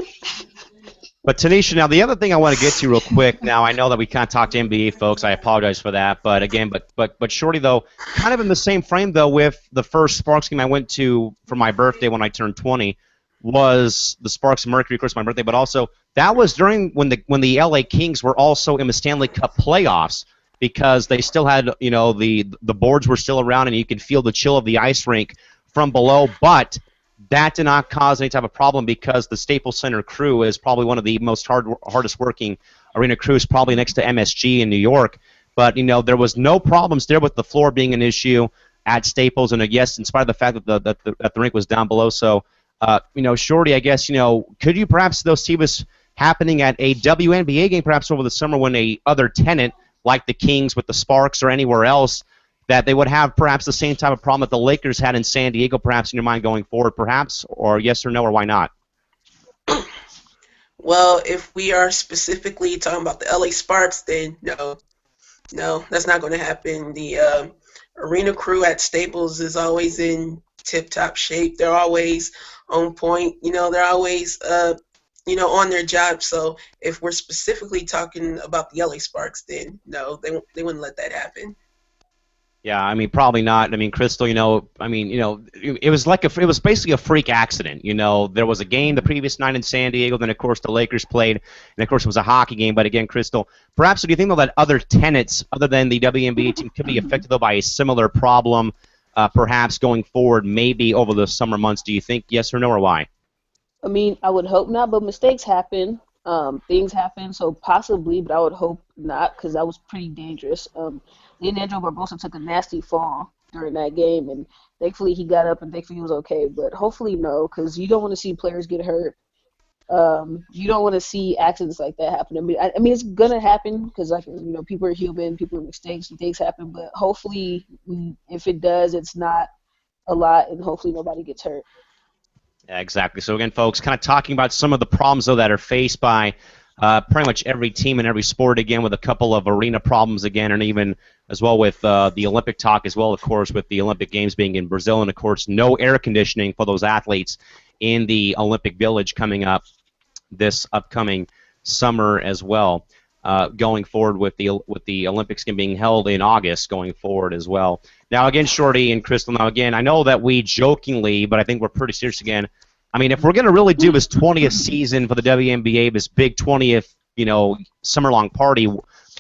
But Tanisha, now the other thing I want to get to real quick. Now I know that we can't talk to NBA folks. I apologize for that. But again, but Shorty though, kind of in the same frame though, with the first Sparks game I went to for my birthday when I turned 20, was the Sparks Mercury, of course, my birthday. But also that was during when the LA Kings were also in the Stanley Cup playoffs, because they still had the boards were still around and you could feel the chill of the ice rink from below, but that did not cause any type of problem because the Staples Center crew is probably one of the most hardest working arena crews, probably next to MSG in New York. But there was no problems there with the floor being an issue at Staples, and yes, in spite of the fact that the rink was down below. So, Shorty, I guess could you perhaps those see this happening at a WNBA game perhaps over the summer when a other tenant like the Kings with the Sparks or anywhere else, that they would have perhaps the same type of problem that the Lakers had in San Diego, perhaps in your mind going forward, perhaps, or yes or no, or why not? Well, if we are specifically talking about the LA Sparks, then no, that's not going to happen. The arena crew at Staples is always in tip-top shape. They're always on point. They're always on their job. So if we're specifically talking about the LA Sparks, then no, they wouldn't let that happen. Yeah, I mean, probably not. I mean, Crystal, it was basically a freak accident. There was a game the previous night in San Diego, then of course the Lakers played, and of course it was a hockey game. But again, Crystal, perhaps do you think though that other tenants other than the WNBA team could be affected though by a similar problem, perhaps going forward, maybe over the summer months? Do you think yes or no, or why? I mean, I would hope not, but mistakes happen. Things happen, so possibly, but I would hope not, because that was pretty dangerous. Leandro Barbosa took a nasty fall during that game, and thankfully he got up and thankfully he was okay. But hopefully no, because you don't want to see players get hurt. You don't want to see accidents like that happen. I mean, it's gonna happen because people are human, people make mistakes, and things happen. But hopefully, if it does, it's not a lot, and hopefully nobody gets hurt. Yeah, exactly. So again, folks, kind of talking about some of the problems though that are faced by pretty much every team in every sport again, with a couple of arena problems again, and even as well with the Olympic talk as well, of course, with the Olympic Games being in Brazil, and of course no air conditioning for those athletes in the Olympic Village coming up this upcoming summer as well. Going forward with the Olympics being held in August going forward as well. Now again, Shorty and Crystal. Now again, I know that we jokingly, but I think we're pretty serious again. I mean, if we're going to really do this 20th season for the WNBA, this big 20th, summer-long party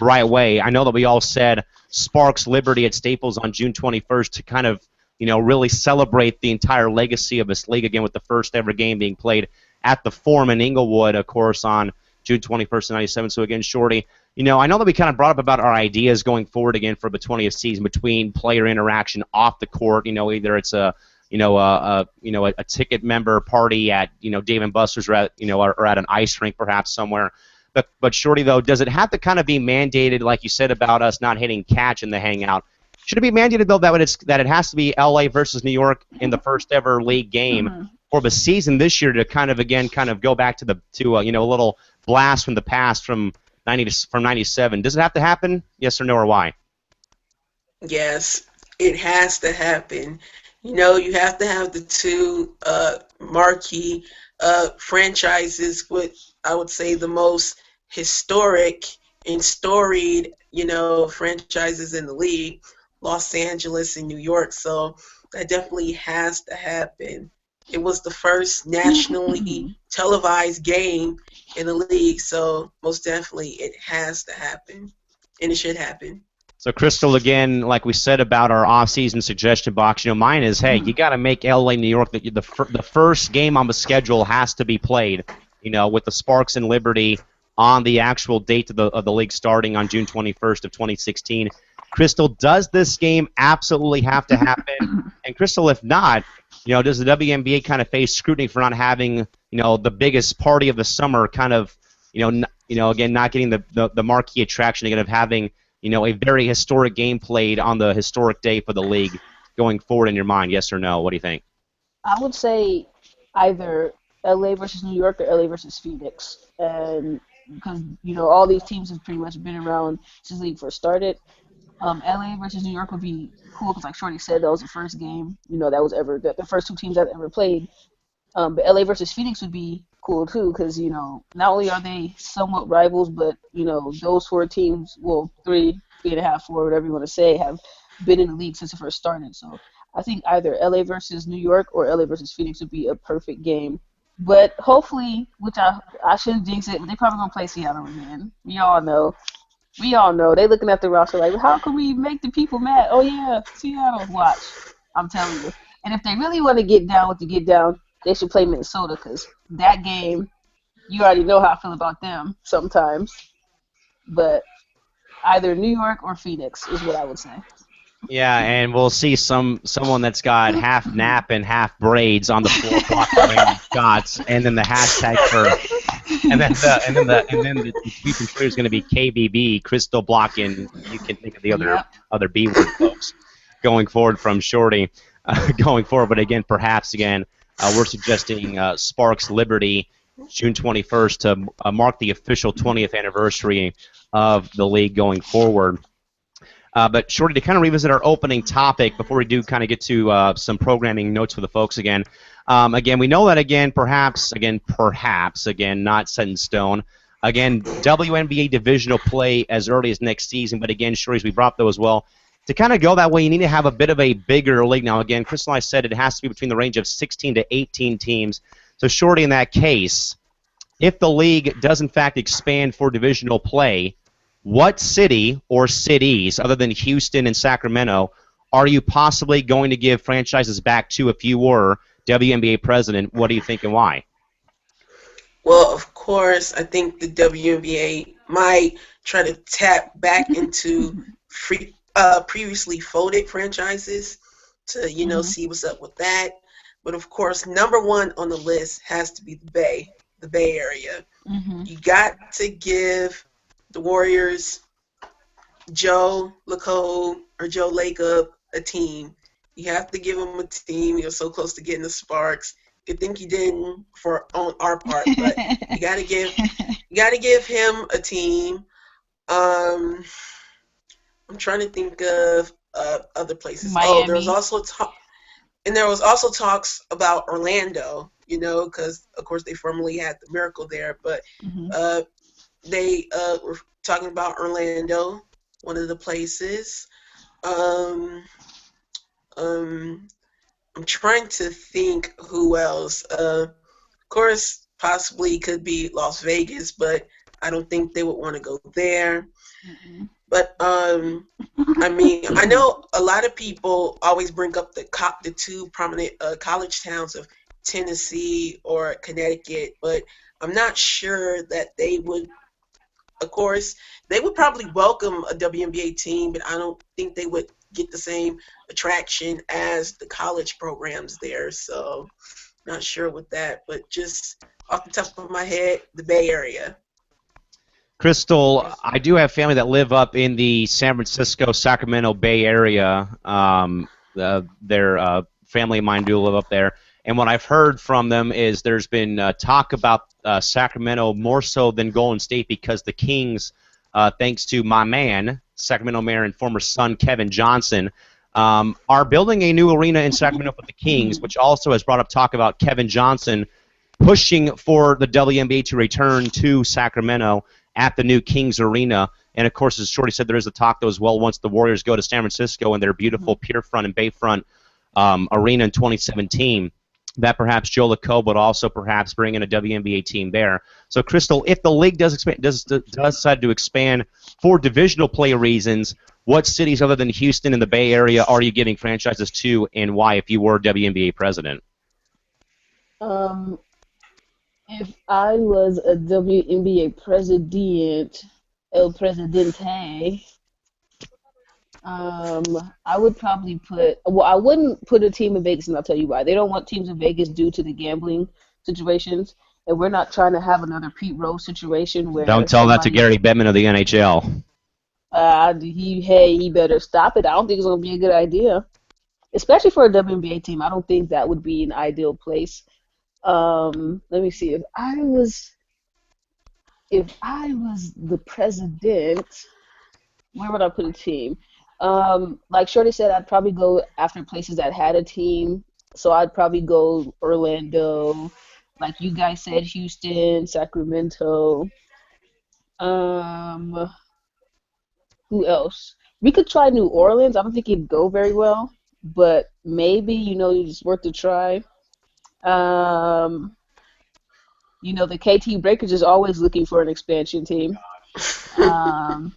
right away, I know that we all said Sparks Liberty at Staples on June 21st to kind of, really celebrate the entire legacy of this league again with the first ever game being played at the Forum in Inglewood, of course, on June 21st, 97. So again, Shorty, I know that we kind of brought up about our ideas going forward again for the 20th season between player interaction off the court. Either it's a ticket member party at Dave & Buster's or at an ice rink perhaps somewhere. But Shorty, though, does it have to kind of be mandated, like you said about us not hitting catch in the hangout? Should it be mandated though that it has to be LA versus New York in the first ever league game for the season this year to kind of go back to a little blast from the past from 97? Does it have to happen? Yes or no, or why? Yes, it has to happen. You have to have the two marquee franchises with, I would say, the most historic and storied, franchises in the league, Los Angeles and New York. So that definitely has to happen. It was the first nationally televised game in the league, so most definitely it has to happen, and it should happen. So, Crystal, again, like we said about our off-season suggestion box, mine is, hey, you got to make LA, New York, the first game on the schedule has to be played, with the Sparks and Liberty on the actual date of the league starting on June 21st of 2016. Crystal, does this game absolutely have to happen? And Crystal, if not, does the WNBA kind of face scrutiny for not having, the biggest party of the summer, kind of, again, not getting the marquee attraction again of having, a very historic game played on the historic day for the league going forward in your mind? Yes or no? What do you think? I would say either LA versus New York or LA versus Phoenix, and because all these teams have pretty much been around since the league first started. LA versus New York would be cool because, like Shorty said, that was the first game that was ever the first two teams that ever played. But LA versus Phoenix would be cool too because not only are they somewhat rivals, but those four teams, well, three and a half, four, whatever you want to say, have been in the league since it first started. So I think either LA versus New York or LA versus Phoenix would be a perfect game. But hopefully, which I shouldn't jinx it, but they're probably gonna play Seattle again. We all know. They looking at the roster like, how can we make the people mad? Oh yeah, Seattle. Watch, I'm telling you. And if they really want to get down, they should play Minnesota because that game, you already know how I feel about them sometimes. But either New York or Phoenix is what I would say. Yeah, and we'll see someone that's got half nap and half braids on the 4 o'clock shots, and then the hashtag and then the tweet and Twitter is going to be KBB, Crystal Block, and you can think of the other B word folks going forward from Shorty going forward. But again, perhaps we're suggesting Sparks Liberty June 21st to mark the official 20th anniversary of the league going forward. But Shorty, to kind of revisit our opening topic before we do kind of get to some programming notes for the folks again. Again, we know that perhaps, not set in stone. Again, WNBA divisional play as early as next season. But again, Shorty, as we brought up though as well, to kind of go that way, you need to have a bit of a bigger league. Now, again, Crystal and I said it has to be between the range of 16 to 18 teams. So, Shorty, in that case, if the league does in fact expand for divisional play, what city or cities, other than Houston and Sacramento, are you possibly going to give franchises back to if you were WNBA president? What do you think and why? Well, of course, I think the WNBA might try to tap back into previously folded franchises to, see what's up with that. But of course, number one on the list has to be the Bay Area. Mm-hmm. You got to give the Warriors Joe Lacob or Joe Lacob a team. You have to give them a team. You're so close to getting the Sparks. Good thing you didn't on our part, but you got to give got to give him a team. Um, I'm trying to think of other places. Oh, there was Miami. also talk, and there was also talks about Orlando. Because of course they formerly had the Miracle there, but Hmm. uh, they were talking about Orlando, one of the places. Um, um, I'm trying to think who else. Of course, possibly could be Las Vegas, but I don't think they would want to go there. Mm-mm. But I mean, I know a lot of people always bring up the two prominent college towns of Tennessee or Connecticut, but I'm not sure that they would. Of course, they would probably welcome a WNBA team, but I don't think they would get the same attraction as the college programs there. So, not sure with that, but just off the top of my head, the Bay Area. Crystal, I do have family that live up in the San Francisco, Sacramento Bay Area. Their family of mine do live up there. And what I've heard from them is there's been talk about Sacramento more so than Golden State because the Kings, thanks to my man, Sacramento Mayor and former son Kevin Johnson, are building a new arena in Sacramento for the Kings, which also has brought up talk about Kevin Johnson pushing for the WNBA to return to Sacramento at the new Kings Arena. And of course, as Shorty said, there is a talk though as well once the Warriors go to San Francisco and their beautiful Pierfront and Bayfront arena in 2017, that perhaps Joe Lacob would also perhaps bring in a WNBA team there. So, Crystal, if the league does decide to expand for divisional play reasons, what cities other than Houston and the Bay Area are you giving franchises to, and why? If you were WNBA president, Um, if I was a WNBA president, El Presidente, I would probably I wouldn't put a team in Vegas, and I'll tell you why. They don't want teams in Vegas due to the gambling situations, and we're not trying to have another Pete Rose situation don't where tell that to somebody, Gary Bettman of the NHL. he better stop it. I don't think it's gonna be a good idea, especially for a WNBA team. I don't think that would be an ideal place. Let me see. If I was the president, where would I put a team? Like Shorty said, I'd probably go after places that had a team. So I'd probably go Orlando, like you guys said, Houston, Sacramento. Um, who else? We could try New Orleans. I don't think it'd go very well, but maybe it's worth a try. Um, the KT Breakers is always looking for an expansion team. Um,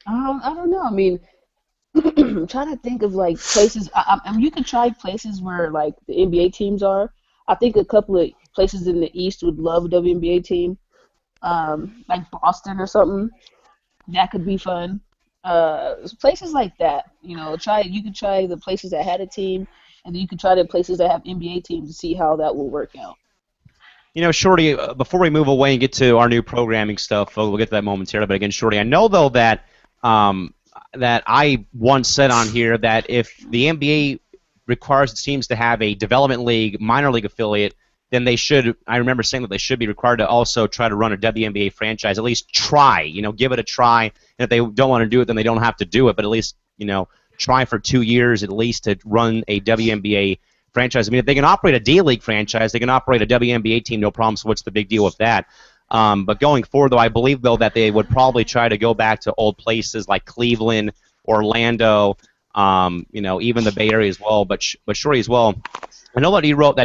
I don't know. I mean, I'm trying to think of like places. I mean, you could try places where like the NBA teams are. I think a couple of places in the East would love a WNBA team, like Boston or something. That could be fun. Places like that. Try. You could try the places that had a team, and then you could try the places that have NBA teams to see how that will work out. Shorty, before we move away and get to our new programming stuff, we'll get to that momentarily. But again, Shorty, I know though that I once said on here that if the NBA requires its teams to have a development league, minor league affiliate, then they should. I remember saying that they should be required to also try to run a WNBA franchise, at least try. Give it a try. And if they don't want to do it, then they don't have to do it. But at least try for 2 years at least to run a WNBA franchise. I mean, if they can operate a D League franchise, they can operate a WNBA team, no problem. So what's the big deal with that? But going forward, though, I believe, though, that they would probably try to go back to old places like Cleveland, Orlando, even the Bay Area as well. But Shorty as well. I know that he wrote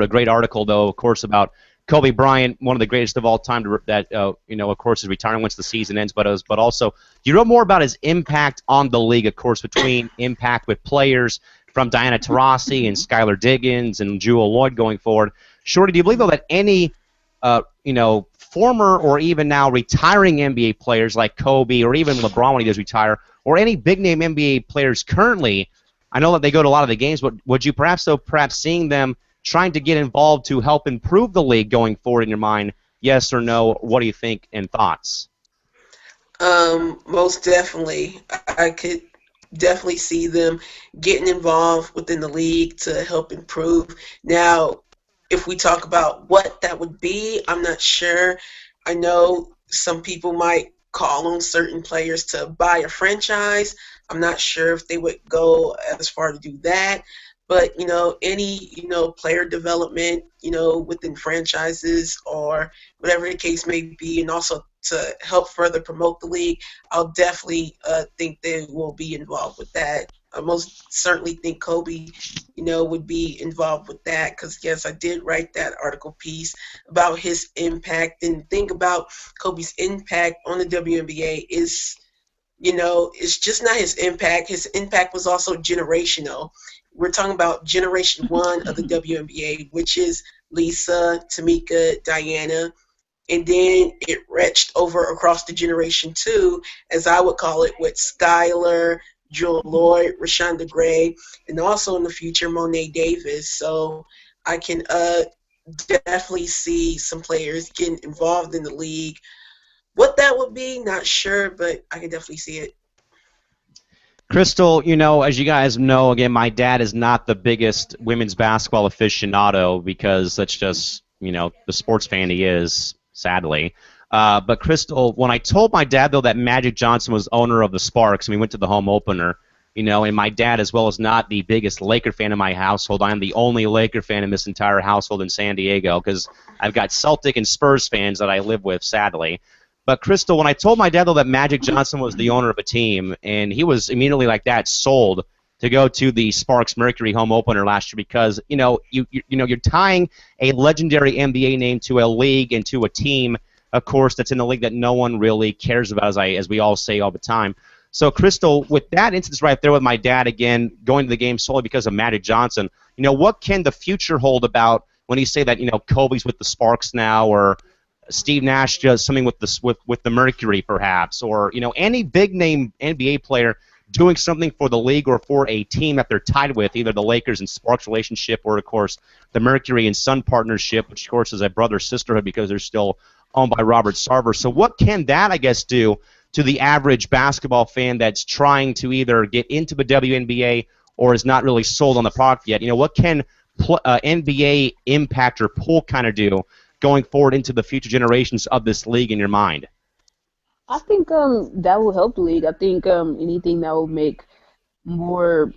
a great article, though, of course, about Kobe Bryant, one of the greatest of all time. Of course, is retiring once the season ends. But also, you wrote more about his impact on the league, of course, between impact with players from Diana Taurasi and Skylar Diggins and Jewel Lloyd going forward. Shorty, do you believe though that any former or even now retiring NBA players like Kobe or even LeBron when he does retire, or any big name NBA players currently, I know that they go to a lot of the games, but would you perhaps seeing them trying to get involved to help improve the league going forward in your mind? Yes or no? What do you think and thoughts? Most definitely. I could definitely see them getting involved within the league to help improve. Now, if we talk about what that would be, I'm not sure. I know some people might call on certain players to buy a franchise. I'm not sure if they would go as far to do that. But, any, player development, within franchises or whatever the case may be, and also to help further promote the league, I'll definitely think they will be involved with that. I most certainly think Kobe, would be involved with that because, yes, I did write that article piece about his impact. And think about Kobe's impact on the WNBA is, it's just not his impact. His impact was also generational. We're talking about generation one of the WNBA, which is Lisa, Tamika, Diana, and then it reached over across the generation two, as I would call it, with Skylar, Jewel Lloyd, Rashonda Gray, and also in the future Monet Davis. So I can definitely see some players getting involved in the league. What that would be, not sure, but I can definitely see it. Crystal, as you guys know, again, my dad is not the biggest women's basketball aficionado because that's just, the sports fan he is, sadly. But Crystal, when I told my dad, though, that Magic Johnson was owner of the Sparks, and we went to the home opener, and my dad, as well as not the biggest Laker fan in my household, I'm the only Laker fan in this entire household in San Diego because I've got Celtic and Spurs fans that I live with, sadly. But, Crystal, when I told my dad, though, that Magic Johnson was the owner of a team, and he was immediately like that sold to go to the Sparks Mercury home opener last year because, you're tying a legendary NBA name to a league and to a team, of course, that's in a league that no one really cares about, as we all say all the time. So, Crystal, with that instance right there with my dad, again, going to the game solely because of Magic Johnson, what can the future hold about when you say that, Kobe's with the Sparks now, or Steve Nash does something with the Mercury, perhaps, or any big name NBA player doing something for the league or for a team that they're tied with, either the Lakers and Sparks relationship, or of course the Mercury and Sun partnership, which of course is a brother sisterhood because they're still owned by Robert Sarver. So what can that, I guess, do to the average basketball fan that's trying to either get into the WNBA or is not really sold on the product yet? What can NBA impact or pull kind of do going forward into the future generations of this league in your mind? I think that will help the league. I think anything that will make more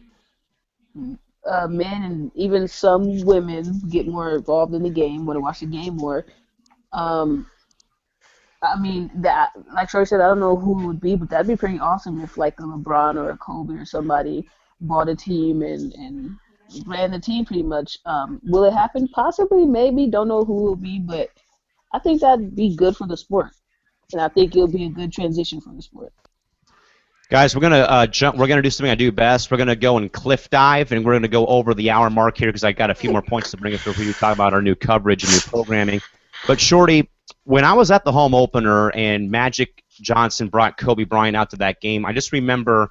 men and even some women get more involved in the game, want to watch the game more. Um, I mean, that, like Troy said, I don't know who it would be, but that'd be pretty awesome if like a LeBron or a Kobe or somebody bought a team and ran the team pretty much. Will it happen? Possibly, maybe. Don't know who it will be, but I think that'd be good for the sport, and I think it'll be a good transition for the sport. Guys, we're gonna jump. We're gonna do something I do best. We're gonna go and cliff dive, and we're gonna go over the hour mark here because I got a few more points to bring up for you to talk about our new coverage and new programming. But Shorty, when I was at the home opener and Magic Johnson brought Kobe Bryant out to that game, I just remember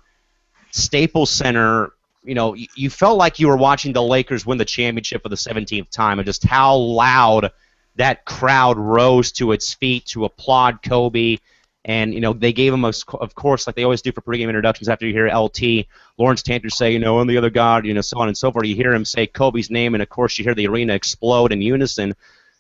Staples Center. You felt like you were watching the Lakers win the championship for the 17th time, and just how loud that crowd rose to its feet to applaud Kobe. And, they gave him, of course, like they always do for pregame introductions after you hear LT, Lawrence Tanter say, and the other God, so on and so forth. You hear him say Kobe's name, and, of course, you hear the arena explode in unison.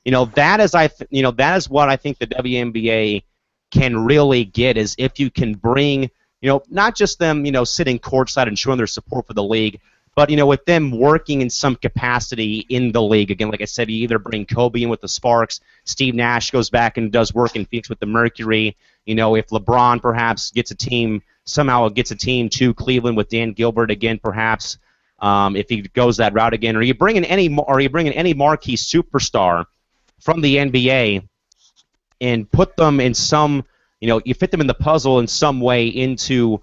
That is what I think the WNBA can really get, is if you can bring, not just them, sitting courtside and showing their support for the league, but, with them working in some capacity in the league. Again, like I said, you either bring Kobe in with the Sparks, Steve Nash goes back and does work in Phoenix with the Mercury. If LeBron perhaps somehow gets a team to Cleveland with Dan Gilbert again, perhaps, if he goes that route again, or you bring in any marquee superstar from the NBA and put them in some, you fit them in the puzzle in some way into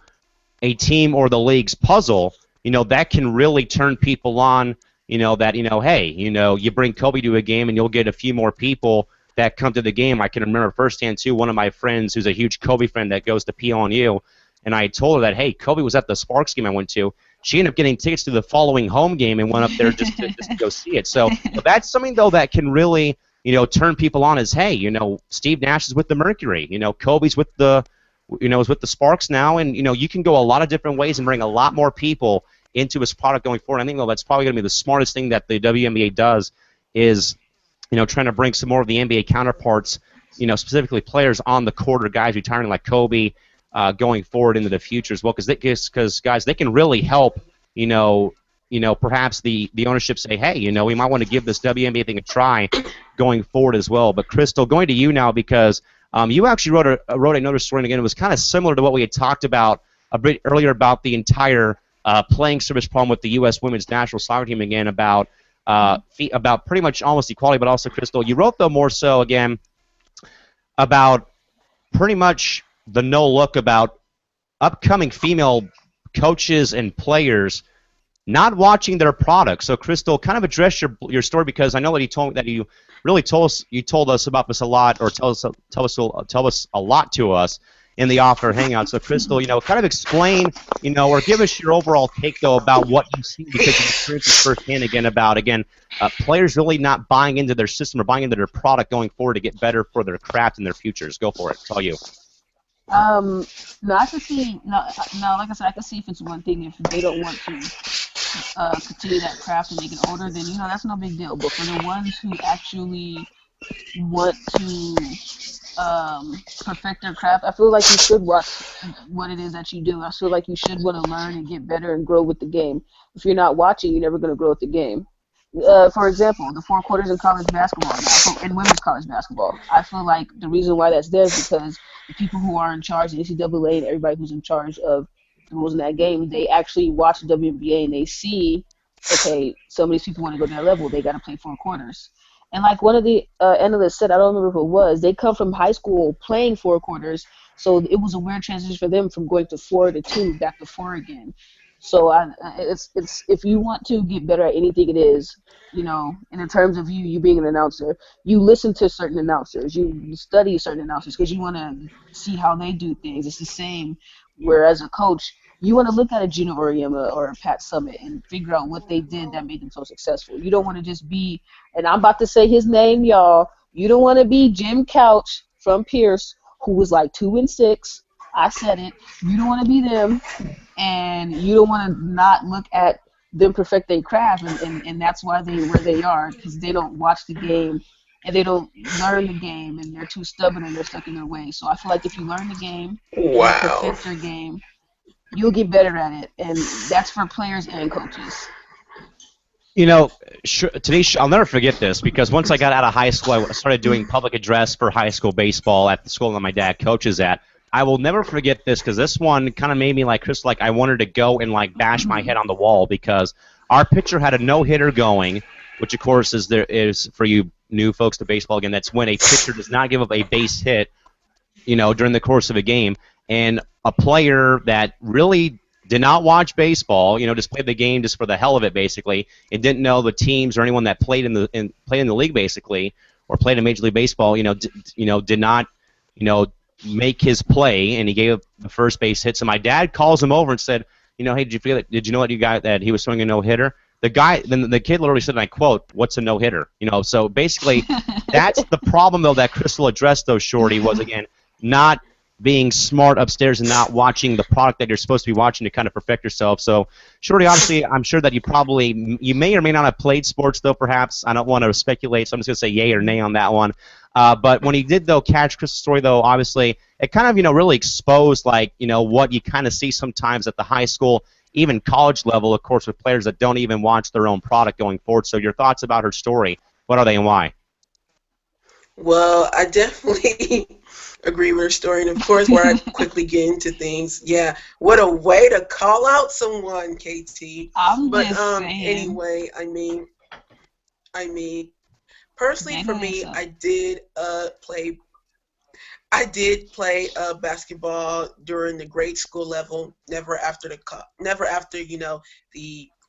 a team or the league's puzzle, that can really turn people on, hey, you bring Kobe to a game and you'll get a few more people that come to the game. I can remember firsthand, too, one of my friends who's a huge Kobe friend that goes to PLU, and I told her that, hey, Kobe was at the Sparks game I went to. She ended up getting tickets to the following home game and went up there just to go see it. So that's something, though, that can really, turn people on as, hey, Steve Nash is with the Mercury. Kobe's with the, is with the Sparks now, and, you can go a lot of different ways and bring a lot more people into his product going forward. I think, though, that's probably going to be the smartest thing that the WNBA does is trying to bring some more of the NBA counterparts, specifically players on the court or guys retiring like Kobe, going forward into the future as well, because guys, they can really help. Perhaps the ownership say, hey, we might want to give this WNBA thing a try going forward as well. But Crystal, going to you now, because you actually wrote another story, and again, it was kind of similar to what we had talked about a bit earlier about the entire playing service problem with the U.S. women's national soccer team, again, about pretty much almost equality, but also, Crystal, you wrote, though, more so, again, about pretty much the no look about upcoming female coaches and players not watching their products. So, Crystal, kind of address your story, because I know that you really told us about this a lot, or tell us a lot to us in the off-air hangout. So, Crystal, kind of explain, or give us your overall take, though, about what you've seen, because you've experienced this firsthand, again, players really not buying into their system or buying into their product going forward to get better for their craft and their futures. Go for it. It's all you. No, I can see. No, like I said, I can see if it's one thing. If they don't want to continue that craft and they get older, then that's no big deal. But for the ones who actually want to perfect their craft, I feel like you should watch what it is that you do. I feel like you should want to learn and get better and grow with the game. If you're not watching, you're never going to grow with the game. For example, the four quarters in college basketball now, in women's college basketball, I feel like the reason why that's there is because the people who are in charge, the NCAA and everybody who's in charge of the rules in that game, they actually watch the WNBA and they see, okay, some of these people want to go to that level, they got to play four quarters. And like one of the analysts said, I don't remember who it was, they come from high school playing four quarters, so it was a weird transition for them from going to 4 to 2 back to 4 again. So it's if you want to get better at anything, it is, and in terms of you being an announcer, you listen to certain announcers, you study certain announcers because you want to see how they do things. It's the same. Whereas a coach, you want to look at a Gina Oriema or a Pat Summitt and figure out what they did that made them so successful. You don't want to just be, and I'm about to say his name, y'all. You don't want to be Jim Couch from Pierce, who was like 2-6. I said it. You don't want to be them. And you don't want to not look at them perfect their craft, and that's why they're where they are, because they don't watch the game and they don't learn the game, and they're too stubborn and they're stuck in their ways. So I feel like if you learn the game and you perfect your game, you'll get better at it, and that's for players and coaches. Today's I'll never forget this, because once I got out of high school, I started doing public address for high school baseball at the school that my dad coaches at. I will never forget this, because this one kind of made me like Chris, like I wanted to go and like bash my head on the wall, because our pitcher had a no-hitter going, which of course is for you new folks to baseball, again, that's when a pitcher does not give up a base hit, during the course of a game, and a player that really did not watch baseball, just played the game just for the hell of it, basically, and didn't know the teams or anyone that played in the league, basically, or played in Major League Baseball, did not, make his play, and he gave up the first base hit. So my dad calls him over and said, hey, did you know that he was throwing a no-hitter? Then the kid literally said, and I quote, "What's a no-hitter?" So basically, that's the problem, though, that Crystal addressed, though, Shorty, was, again, not being smart upstairs and not watching the product that you're supposed to be watching to kind of perfect yourself. So, Shorty, obviously, I'm sure that you may or may not have played sports, though, perhaps. I don't want to speculate, so I'm just going to say yay or nay on that one. But when he did, though, catch Crystal's story, though, obviously, it kind of, really exposed, like, what you kind of see sometimes at the high school, even college level, of course, with players that don't even watch their own product going forward. So your thoughts about her story, what are they and why? Well, I definitely agree with her story, and of course, where I quickly get into things. Yeah, what a way to call out someone, KT. I'm But just saying. anyway, personally, for me, I did play basketball during the grade school level, never after the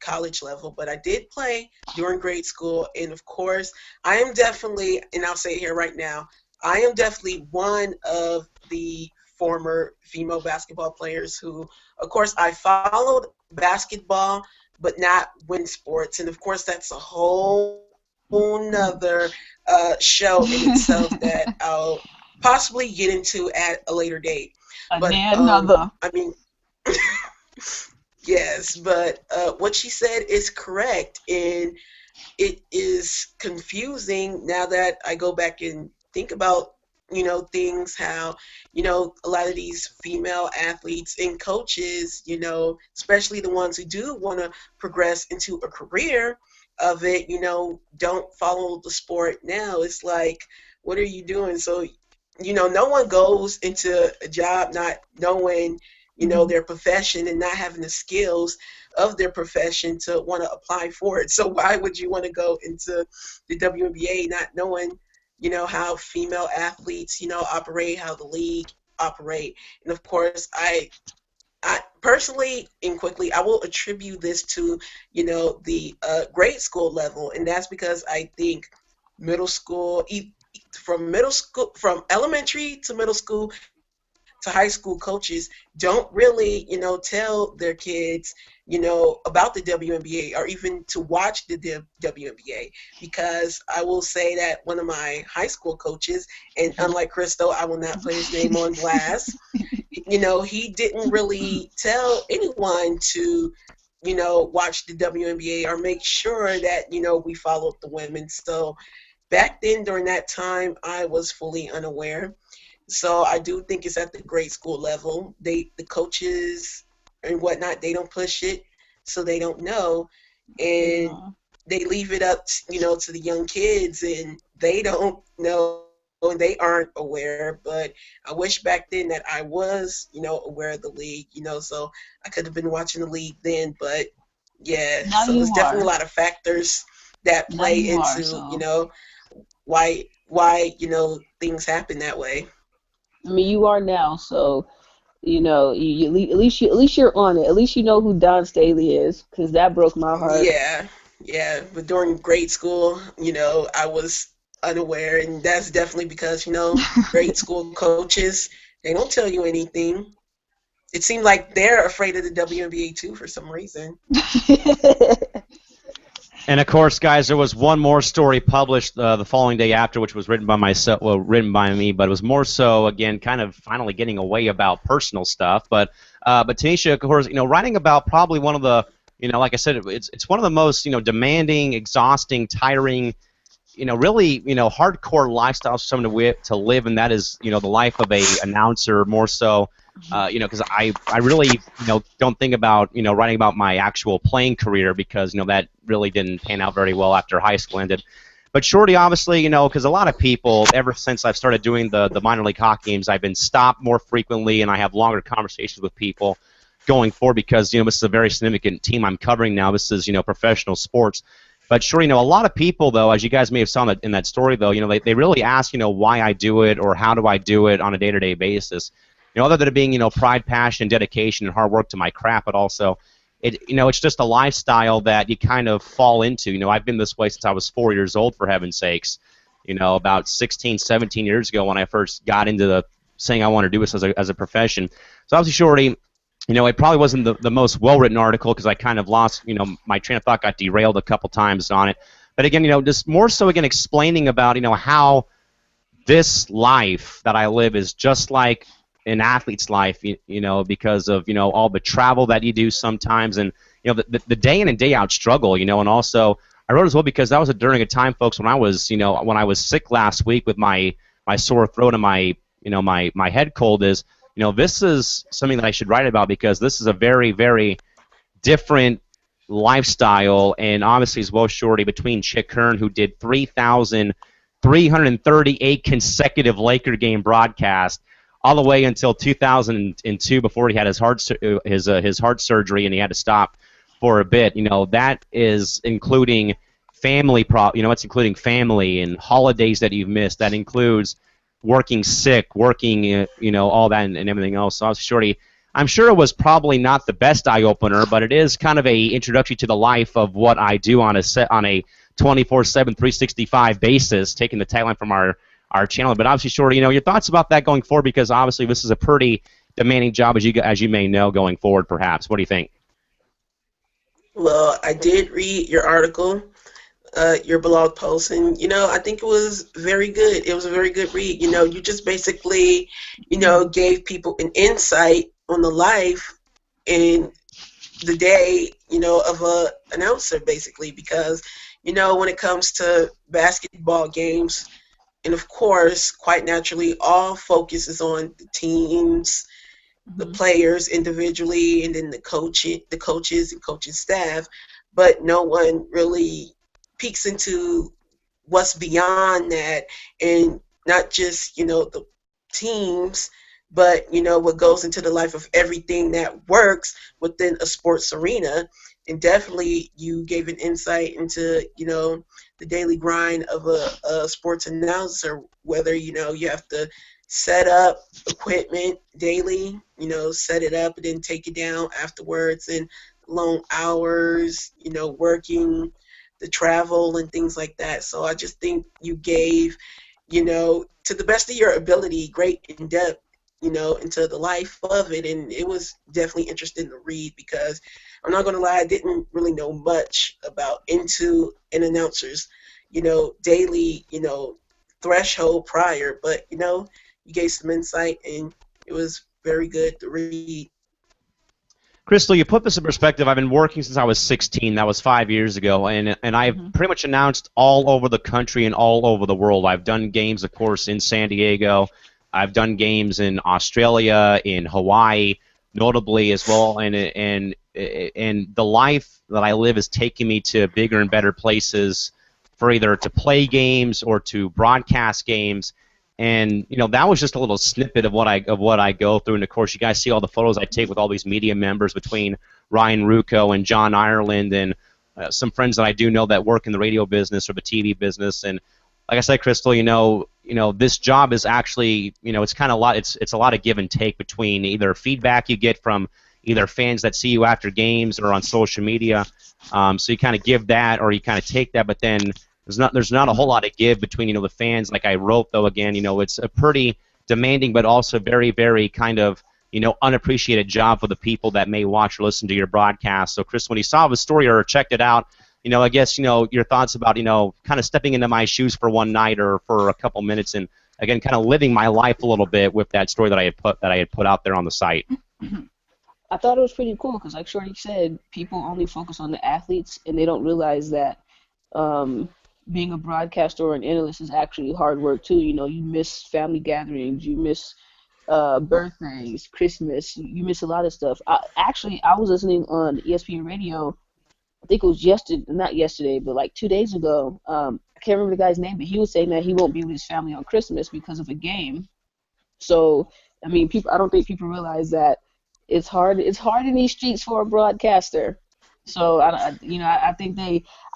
college level, but I did play during grade school, and of course, I am definitely, and I'll say it here right now, I am definitely one of the former female basketball players who, of course, I followed basketball, but not win sports, and of course, that's a whole nother show in itself that I'll possibly get into at a later date. But Another. Yes, but what she said is correct. And it is confusing now that I go back and think about, things how, a lot of these female athletes and coaches, especially the ones who do want to progress into a career of it, don't follow the sport now. It's like, what are you doing? So, no one goes into a job not knowing, Mhm. their profession and not having the skills of their profession to want to apply for it. So why would you want to go into the WNBA not knowing, how female athletes, operate, how the league operate? And of course, I personally and quickly, I will attribute this to, the grade school level, and that's because I think middle school, from elementary to middle school to high school, coaches don't really, tell their kids, about the WNBA or even to watch the WNBA. Because I will say that one of my high school coaches, and unlike Crystal, I will not put his name on blast, he didn't really tell anyone to, watch the WNBA or make sure that, we followed the women. So back then, during that time, I was fully unaware. So I do think it's at the grade school level. The coaches and whatnot, they don't push it, so they don't know, and No. they leave it up, to the young kids, and they don't know and they aren't aware. But I wish back then that I was, aware of the league, so I could have been watching the league then. But yeah, Now so it's you definitely a are. lot of factors that Now play you are. into, So why things happen that way. I mean, you are now. So at least you're on it. At least you know who Don Staley is, because that broke my heart. Yeah, yeah. But during grade school, I was unaware, and that's definitely because, grade school coaches, they don't tell you anything. It seemed like they're afraid of the WNBA too for some reason. And of course, guys, there was one more story published the following day after, which was written by myself, well, written by me, but it was more so again, kind of finally getting away about personal stuff. But Tanisha, of course, writing about probably one of the, like I said, it's one of the most, demanding, exhausting, tiring, really, hardcore lifestyles for someone to live, and that is, the life of a announcer more so. Because I really, don't think about, writing about my actual playing career because, that really didn't pan out very well after high school ended. But Shorty, obviously, because a lot of people, ever since I've started doing the minor league hockey games, I've been stopped more frequently, and I have longer conversations with people going forward because, this is a very significant team I'm covering now. This is, professional sports. But sure, a lot of people, though, as you guys may have saw in that story, though, they really ask, why I do it or how do I do it on a day-to-day basis. Other than it being, pride, passion, dedication, and hard work to my craft, but also it's just a lifestyle that you kind of fall into. I've been this way since I was 4 years old, for heaven's sakes. About 16, 17 years ago when I first got into the saying I want to do this as a profession. So obviously, Shorty, it probably wasn't the most well-written article because I kind of lost, my train of thought got derailed a couple times on it. But again, just more so again explaining about, how this life that I live is just like an athlete's life, because of, all the travel that you do sometimes and, the day in and day out struggle, and also I wrote as well because that was during a time, folks, when I was, when I was sick last week with my sore throat and my, my head cold is, this is something that I should write about because this is a very, very different lifestyle, and obviously as well, Shorty, between Chick Hearn, who did 3,338 consecutive Laker game broadcasts, all the way until 2002 before he had his heart surgery and he had to stop for a bit. That is including it's including family and holidays that you've missed. That includes working sick, working, all that and everything else. So I was Shorty. I'm sure it was probably not the best eye opener, but it is kind of a introduction to the life of what I do on a 24/7, 365 basis, taking the tagline from our channel. But obviously, Shorty, your thoughts about that going forward, because obviously this is a pretty demanding job, as you may know, going forward. Perhaps, what do you think? Well, I did read your article, your blog post, and I think it was very good. It was a very good read. You just basically, gave people an insight on the life and the day, of a announcer, basically, because when it comes to basketball games, and of course, quite naturally, all focus is on the teams, the Hmm. players individually, and then the coaches and coaching staff. But no one really peeks into what's beyond that, and not just the teams, but what goes into the life of everything that works within a sports arena. And definitely you gave an insight into the daily grind of a sports announcer, whether you have to set up equipment daily, set it up and then take it down afterwards, and long hours, working the travel and things like that. So I just think you gave, to the best of your ability, great in depth, into the life of it. And it was definitely interesting to read, because I'm not going to lie, I didn't really know much about into an announcer's, daily, threshold prior. But, you gave some insight, and it was very good to read. Crystal, you put this in perspective. I've been working since I was 16. That was 5 years ago, and I've Hmm. pretty much announced all over the country and all over the world. I've done games, of course, in San Diego. I've done games in Australia, in Hawaii, notably as well. And the life that I live is taking me to bigger and better places for either to play games or to broadcast games. And that was just a little snippet of what I go through. And of course, you guys see all the photos I take with all these media members, between Ryan Rucco and John Ireland, and some friends that I do know that work in the radio business or the TV business. And like I said, Crystal, this job is actually, it's kind of a lot. It's a lot of give and take between either feedback you get from either fans that see you after games or on social media. So you kind of give that, or you kind of take that, but then there's not a whole lot of give between the fans. Like I wrote, though, again, it's a pretty demanding but also very, very kind of unappreciated job for the people that may watch or listen to your broadcast. So Chris, when you saw the story or checked it out, I guess your thoughts about kind of stepping into my shoes for one night or for a couple minutes, and again kind of living my life a little bit with that story that I had put out there on the site. I thought it was pretty cool because, like Shorty said, people only focus on the athletes and they don't realize that um, being a broadcaster or an analyst is actually hard work too. You miss family gatherings, you miss birthdays, Christmas, you miss a lot of stuff. I was listening on ESPN radio. I think it was yesterday, not yesterday, but like 2 days ago. I can't remember the guy's name, but he was saying that he won't be with his family on Christmas because of a game. So, I mean, people. I don't think people realize that it's hard. It's hard in these streets for a broadcaster. So, I think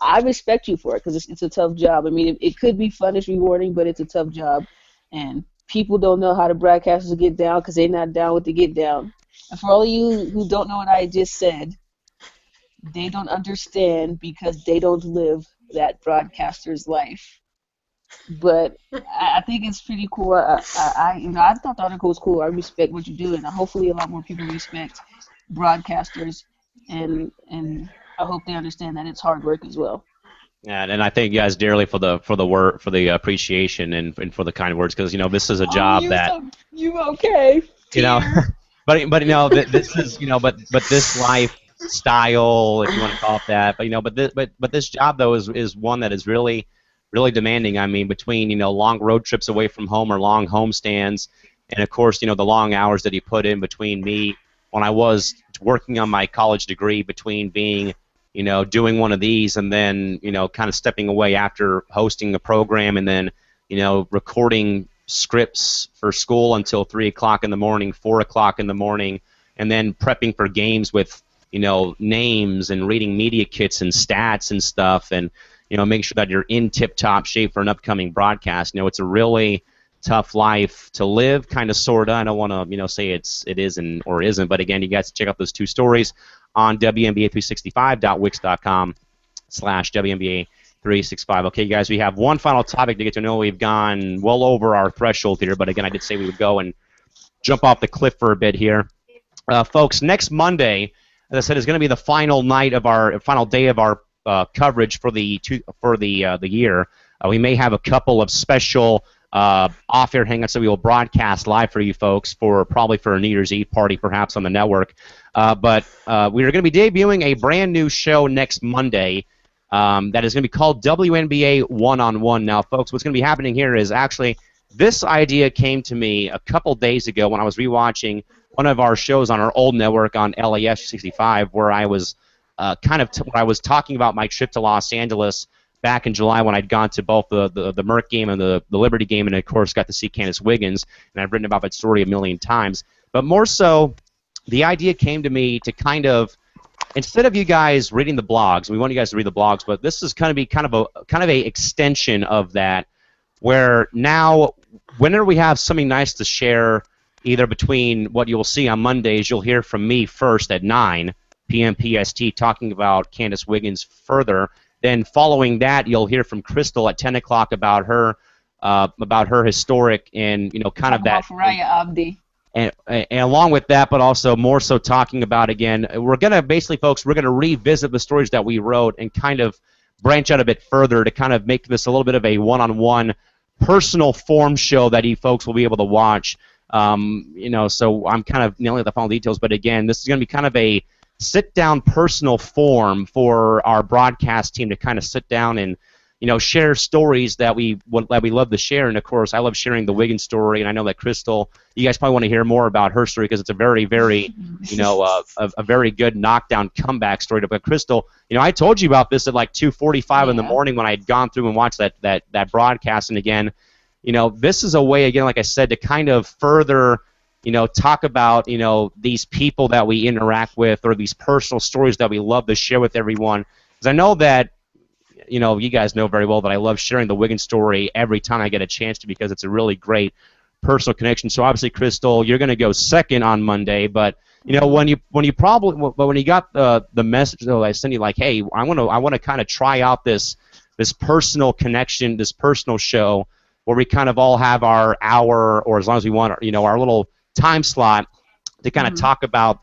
I respect you for it because it's a tough job. I mean, it could be fun, it's rewarding, but it's a tough job, and people don't know how the broadcasters get down because they're not down with the get down. And for all of you who don't know what I just said, they don't understand because they don't live that broadcaster's life. But I think it's pretty cool. I thought the article was cool. I respect what you do, and hopefully a lot more people respect broadcasters, and I hope they understand that it's hard work as well. And I thank you guys dearly for the word, for the appreciation, and for the kind words, because this is a Oh, job that you okay? you know Tear. but this is but this lifestyle, if you want to call it that, but this job, though, is one that is really, really demanding. I mean, between long road trips away from home or long home stands, and of course the long hours that he put in between me when I was working on my college degree, between being doing one of these, and then kind of stepping away after hosting the program, and then recording scripts for school until 3 o'clock in the morning, 4 o'clock in the morning, and then prepping for games with names and reading media kits and stats and stuff, and make sure that you're in tip-top shape for an upcoming broadcast. It's a really tough life to live, kind of, sorta. I don't want to say it isn't or isn't, but again, you guys check out those two stories on WNBA365.wix.com/WNBA365. Okay, guys, we have one final topic to get to know. We've gone well over our threshold here, but again, I did say we would go and jump off the cliff for a bit here. Folks, next Monday, as I said, is going to be the final day of our coverage for the year. We may have a couple of special off-air hangouts that we will broadcast live for you folks probably for a New Year's Eve party, perhaps on the network. But we are going to be debuting a brand new show next Monday. that is going to be called WNBA One-on-One. Now, folks, what's going to be happening here is actually this idea came to me a couple days ago when I was rewatching one of our shows on our old network on LAS 65, where I was where I was talking about my trip to Los Angeles back in July when I'd gone to both the Merck game and the Liberty game, and of course got to see Candace Wiggins, and I've written about that story a million times. But more so, the idea came to me to kind of, instead of you guys reading the blogs, we want you guys to read the blogs, but this is going to be kind of a extension of that, where now whenever we have something nice to share, either between what you'll see on Mondays, you'll hear from me first at 9 p.m. PST talking about Candace Wiggins further. Then following that, you'll hear from Crystal at 10 o'clock about her historic and kind of that. Faraya Abdi. And along with that, but also more so talking about, again, we're going to basically, folks, we're going to revisit the stories that we wrote and kind of branch out a bit further to kind of make this a little bit of a one-on-one personal form show that you folks will be able to watch. So I'm kind of nailing the final details, but again, this is going to be kind of a sit-down personal forum for our broadcast team to kind of sit down and share stories that we love to share. And of course, I love sharing the Wiggins story, and I know that Crystal, you guys probably want to hear more about her story because it's a very, very, a very good knockdown comeback story. But Crystal, I told you about this at like 2:45 in the morning when I had gone through and watched that broadcast. And again, this is a way, again, like I said, to kind of further, talk about, these people that we interact with or these personal stories that we love to share with everyone. Because I know that, you guys know very well that I love sharing the Wiggins story every time I get a chance to because it's a really great personal connection. So obviously, Crystal, you're going to go second on Monday, but when you got the message that I sent you, like, hey, I want to kind of try out this personal connection, this personal show where we kind of all have our hour, or as long as we want, our little time slot to kind of talk about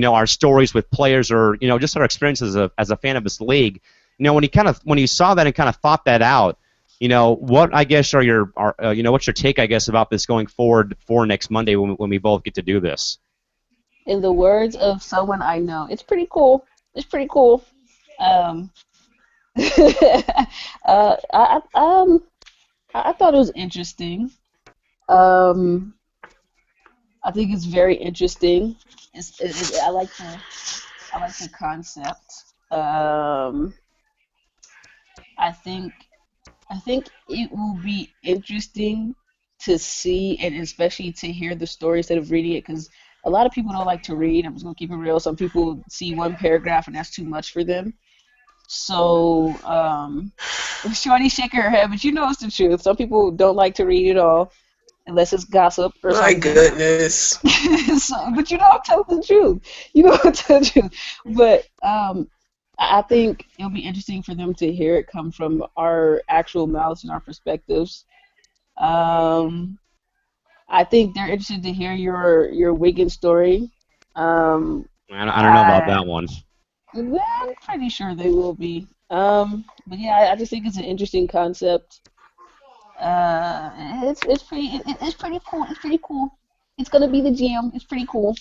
our stories with players or just our experiences as a fan of this league. When you saw that and kind of thought that out, what I guess what's your take, I guess, about this going forward for next Monday when we both get to do this? In the words of someone I know, it's pretty cool. It's pretty cool. I thought it was interesting. I think it's very interesting. I like the concept. I think it will be interesting to see and especially to hear the story instead of reading it, because a lot of people don't like to read. I'm just gonna keep it real. Some people see one paragraph and that's too much for them. So, Shorty shaking her head, but it's the truth. Some people don't like to read at all unless it's gossip or something. My goodness. But I'm telling the truth. I'm telling the truth. But I think it'll be interesting for them to hear it come from our actual mouths and our perspectives. I think they're interested to hear your Wiggins story. I don't know about that one. Well, I'm pretty sure they will be. But yeah, I just think it's an interesting concept. It's pretty cool. It's pretty cool. It's gonna be the gym. It's pretty cool.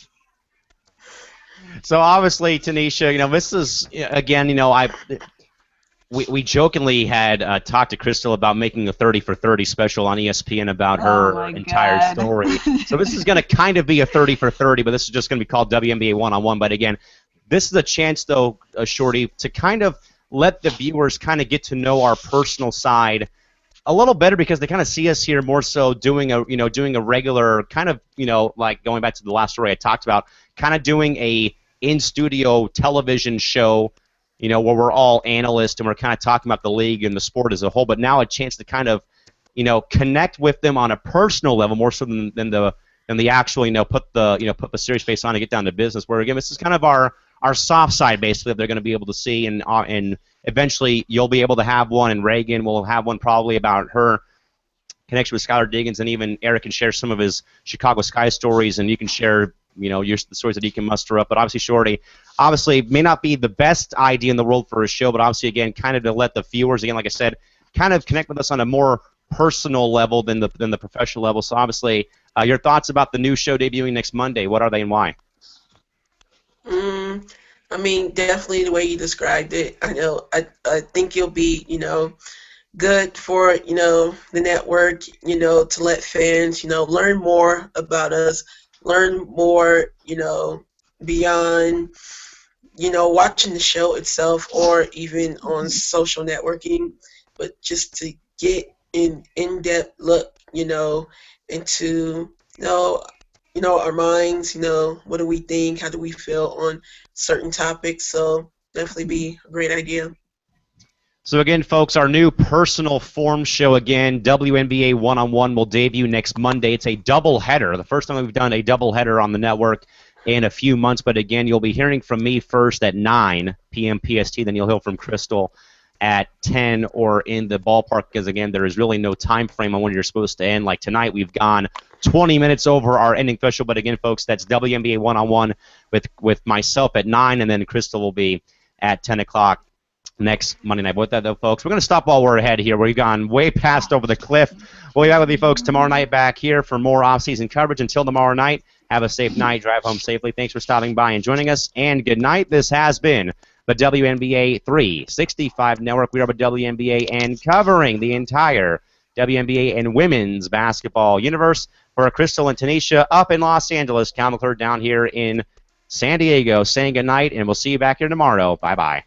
So obviously, Tanisha, this is again, we jokingly had talked to Crystal about making a 30 for 30 special on ESPN about her entire story. So this is going to kind of be a 30 for 30, but this is just going to be called WNBA One-on-One. But again, this is a chance, though, Shorty, to kind of let the viewers kind of get to know our personal side a little better, because they kind of see us here more so doing a regular kind of, like going back to the last story I talked about, kind of doing a in-studio television show, where we're all analysts and we're kind of talking about the league and the sport as a whole, but now a chance to kind of, connect with them on a personal level more so than the actual, put the serious face on and get down to business. Where again, this is kind of our soft side basically that they're going to be able to see, and eventually you'll be able to have one, and Reagan will have one probably about her connection with Skylar Diggins, and even Eric can share some of his Chicago Sky stories, and you can share the stories that he can muster up. But obviously, Shorty, may not be the best idea in the world for a show, but obviously, again, kind of to let the viewers, again, like I said, kind of connect with us on a more personal level than the professional level. So obviously, your thoughts about the new show debuting next Monday, what are they and why? I mean, definitely the way you described it. I know. I think you'll be, good for, the network, to let fans, learn more about us, learn more, beyond, watching the show itself or even on social networking, but just to get an in-depth look, into, our minds, what do we think, how do we feel on certain topics. So definitely be a great idea. So again, folks, our new personal form show again, WNBA One-on-One, will debut next Monday. It's a double header. The first time we've done a double header on the network in a few months. But again, you'll be hearing from me first at 9 p.m. PST. Then you'll hear from Crystal at 10 or in the ballpark, because again, there is really no time frame on when you're supposed to end. Like tonight, we've gone 20 minutes over our ending threshold. But again, folks, that's WNBA One-on-One with myself at 9, and then Crystal will be at 10 o'clock next Monday night. But with that, though, folks, we're going to stop while we're ahead here. We've gone way past over the cliff. We'll be back with you folks tomorrow night back here for more off-season coverage. Until tomorrow night, have a safe night. Drive home safely. Thanks for stopping by and joining us, and good night. This has been the WNBA 365 Network. We are with WNBA and covering the entire WNBA and women's basketball universe. For Crystal and Tanisha up in Los Angeles, Cal McClure down here in San Diego, saying good night, and we'll see you back here tomorrow. Bye-bye.